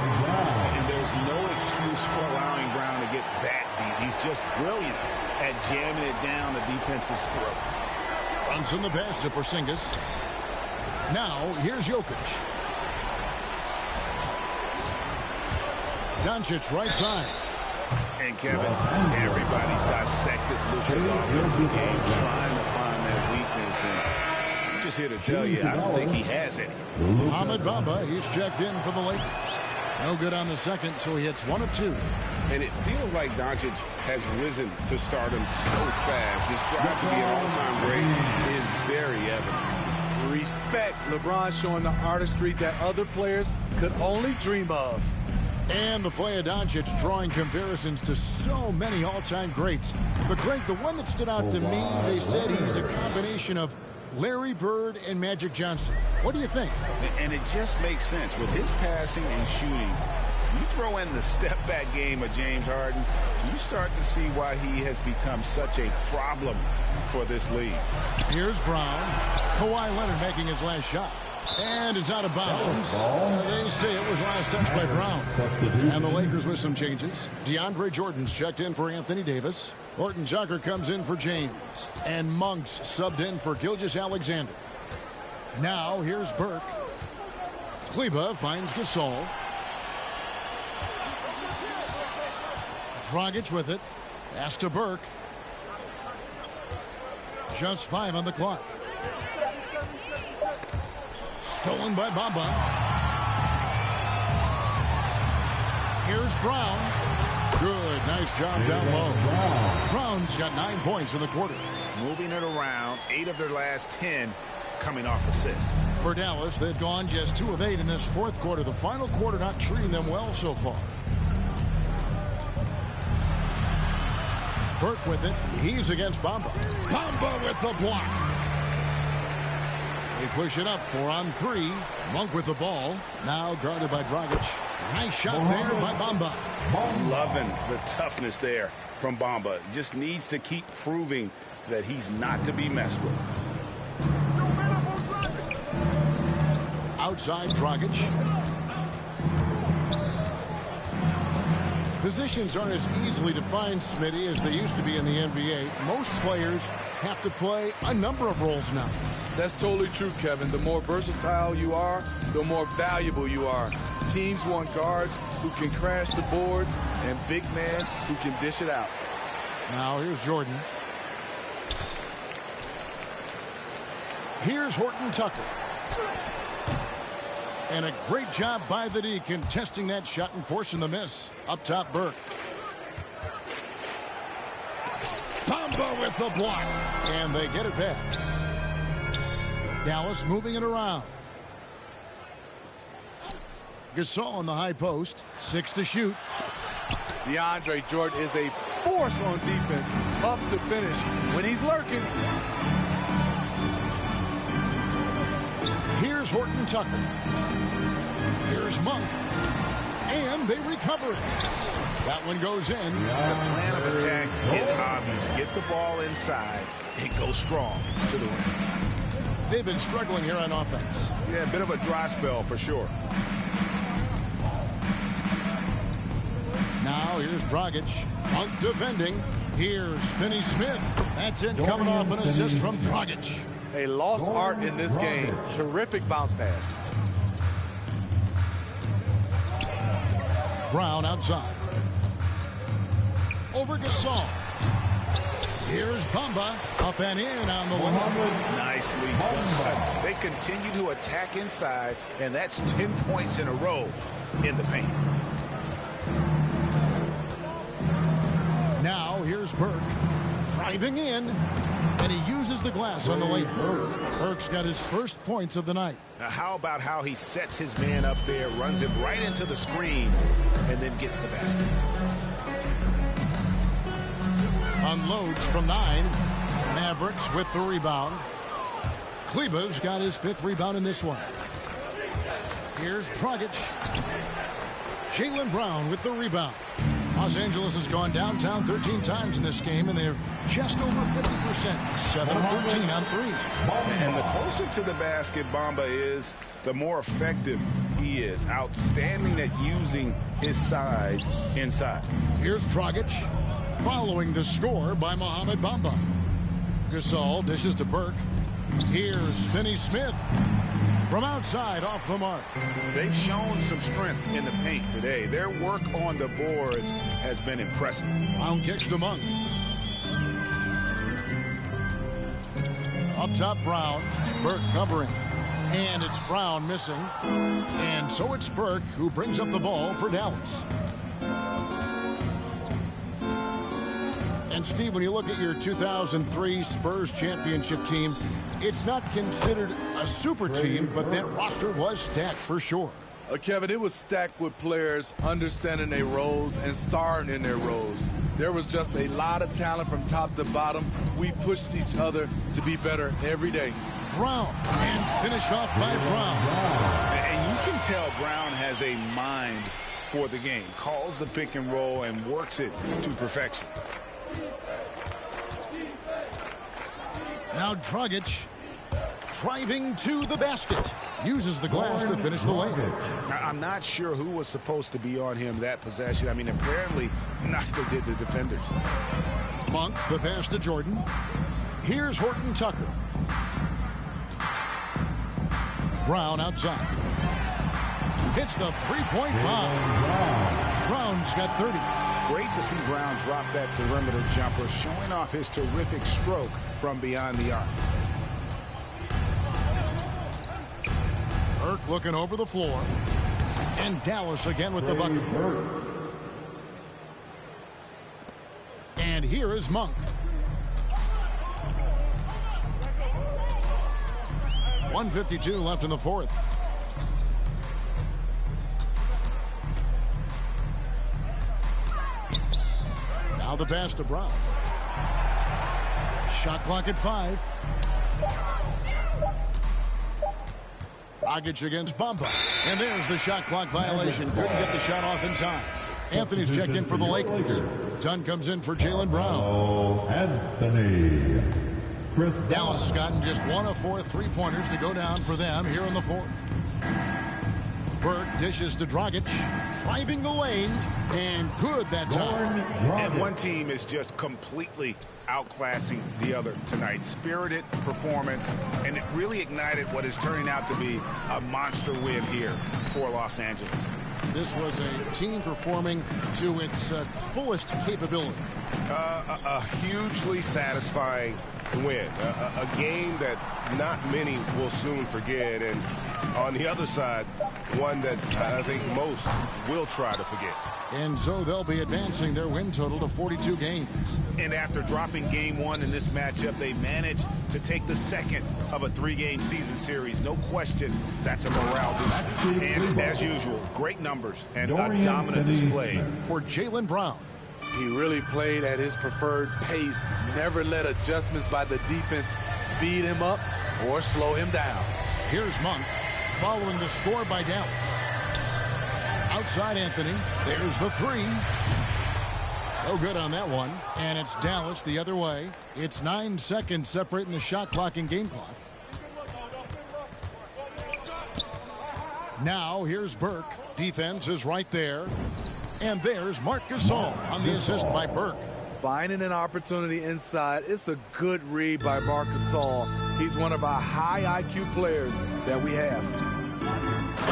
And there's no excuse for allowing Brown to get that deep. He's just brilliant at jamming it down the defense's throat. Runs in the pass to Porzingis. Now, here's Jokic. Doncic right side. And Kevin, everybody's dissected Luka's offensive game, trying to find that weakness. And I'm just here to tell you, I don't think he has it. Mohamed Bamba, he's checked in for the Lakers. No good on the second, so he hits 1 of 2. And it feels like Doncic has risen to stardom so fast. His drive to be an all-time great is very evident. Respect. LeBron showing the artistry that other players could only dream of. And the play of Doncic drawing comparisons to so many all-time greats. But Greg, the one that stood out to me, they said he's a combination of Larry Bird and Magic Johnson. What do you think? And it just makes sense. With his passing and shooting, you throw in the step-back game of James Harden, you start to see why he has become such a problem for this league. Here's Brown. Kawhi Leonard making his last shot. And it's out of bounds. They say it was last touched by Brown. And the Lakers with some changes. DeAndre Jordan's checked in for Anthony Davis. Horton Tucker comes in for James. And Monks subbed in for Gilgeous-Alexander. Now here's Burke. Kleba finds Gasol. Dragic with it. Pass to Burke. Just 5 on the clock. Stolen by Bamba. Here's Brown. Good. Nice job down low. Brown's got 9 points in the quarter. Moving it around, 8 of their last 10 coming off assists. For Dallas, they've gone just 2 of 8 in this fourth quarter. The final quarter not treating them well so far. Burke with it. He's against Bamba. Bamba with the block. They push it up 4 on 3. Monk with the ball. Now guarded by Dragic. Nice shot there by Bamba. Loving the toughness there from Bamba. Just needs to keep proving that he's not to be messed with. Outside Dragic. Positions aren't as easily defined, Smitty, as they used to be in the NBA. Most players have to play a number of roles now. That's totally true, Kevin. The more versatile you are, the more valuable you are. Teams want guards who can crash the boards and big men who can dish it out. Now here's Jordan. Here's Horton Tucker. And a great job by the D contesting that shot and forcing the miss. Up top, Burke. Bamba with the block. And they get it back. Dallas moving it around. Gasol on the high post. 6 to shoot. DeAndre Jordan is a force on defense. Tough to finish when he's lurking. Here's Horton Tucker. Here's Monk. And they recover it. That one goes in. The plan of attack is obvious. Get the ball inside and go strong to the rim. They've been struggling here on offense. Yeah, a bit of a dry spell for sure. Now here's Dragic. Monk defending. Here's Finney Smith. That's it, coming off an assist from Dragic. A lost art in this game. Terrific bounce pass. Brown outside. Over Gasol. Here's Bamba. Up and in on the one. Nicely done. They continue to attack inside, and that's 10 points in a row in the paint. Now here's Burke. Driving in. And he uses the glass on the layup. Burke's got his first points of the night. Now, how about how he sets his man up there, runs him right into the screen, and then gets the basket. Unloads from 9. Mavericks with the rebound. Kleber's got his 5th rebound in this one. Here's Dragic. Jaylen Brown with the rebound. Los Angeles has gone downtown 13 times in this game, and they're just over 50%. 7 of 13 on threes. And the closer to the basket Bamba is, the more effective he is. Outstanding at using his size inside. Here's Dragic, following the score by Mohamed Bamba. Gasol dishes to Burke. Here's Finney Smith. From outside, off the mark. They've shown some strength in the paint today. Their work on the boards has been impressive. Brown kicks to Monk. Up top, Brown. Burke covering. And it's Brown missing. And so it's Burke who brings up the ball for Dallas. And Steve, when you look at your 2003 Spurs championship team, it's not considered a super team, but that roster was stacked for sure. Kevin, it was stacked with players understanding their roles and starring in their roles. There was just a lot of talent from top to bottom. We pushed each other to be better every day. Brown, and finish off by Brown. And you can tell Brown has a mind for the game. Calls the pick and roll and works it to perfection. Now Dragic driving to the basket. Uses the glass to finish the layup. I'm not sure who was supposed to be on him that possession. I mean, apparently neither did the defenders. Monk, the pass to Jordan. Here's Horton Tucker. Brown outside. Hits the three-point bomb. Brown's got 30. Great to see Brown drop that perimeter jumper, showing off his terrific stroke from beyond the arc. Burke looking over the floor. And Dallas again with the bucket. And here is Monk. .152 left in the fourth. Now the pass to Brown. Shot clock at 5. Dragic against Bamba. And there's the shot clock violation. Couldn't get the shot off in time. Anthony's checked in for the Lakers. Dunn comes in for Jaylen Brown. Anthony. Dallas has gotten just 1 of 4 3-pointers to go down for them here in the fourth. Burke dishes to Dragic, driving the lane, and good that time. And one team is just completely outclassing the other tonight. Spirited performance, and it really ignited what is turning out to be a monster win here for Los Angeles. This was a team performing to its fullest capability. A hugely satisfying win. A game that not many will soon forget, and On the other side, one that I think most will try to forget. And so they'll be advancing their win total to 42 games. And after dropping game one in this matchup, they managed to take the second of a 3-game season series. No question, that's a morale booster. And as usual, great numbers and a dominant display for Jaylen Brown. He really played at his preferred pace, never let adjustments by the defense speed him up or slow him down. Here's Monk following the score by Dallas. Outside Anthony, there's the three. No good on that one, and it's Dallas the other way. It's 9 seconds separating the shot clock and game clock. Now here's Burke. Defense is right there. And there's Marc Gasol on the assist by Burke. Finding an opportunity inside. It's a good read by Marc Gasol. He's one of our high IQ players that we have.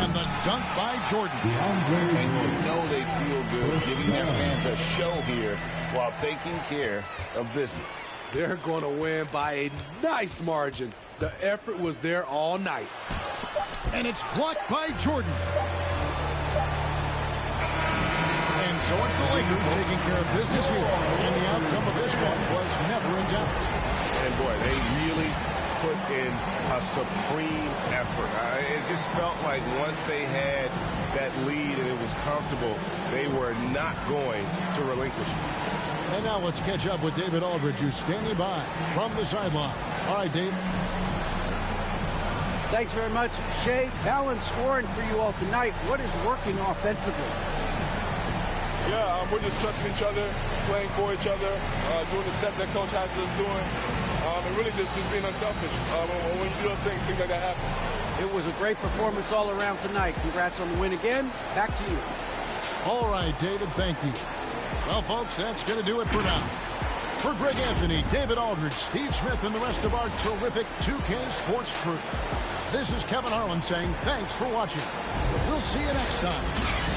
And the dunk by Jordan. And you know they feel good giving their fans a show here while taking care of business. They're going to win by a nice margin. The effort was there all night. And it's blocked by Jordan. And so it's the Lakers taking care of business here. And the outcome of this one was never in doubt. And boy, they really put in a supreme effort. It just felt like once they had that lead and it was comfortable, they were not going to relinquish it. And now let's catch up with David Aldridge, who's standing by from the sideline. All right, Dave. Thanks very much, Shea. Balanced scoring for you all tonight. What is working offensively? Yeah, we're just trusting each other, playing for each other, doing the sets that coach has us doing, and really just being unselfish. When you do those things like that happen. It was a great performance all around tonight. Congrats on the win again. Back to you. All right, David, thank you. Well, folks, that's going to do it for now. For Greg Anthony, David Aldridge, Steve Smith, and the rest of our terrific 2K Sports crew, this is Kevin Harlan saying thanks for watching. We'll see you next time.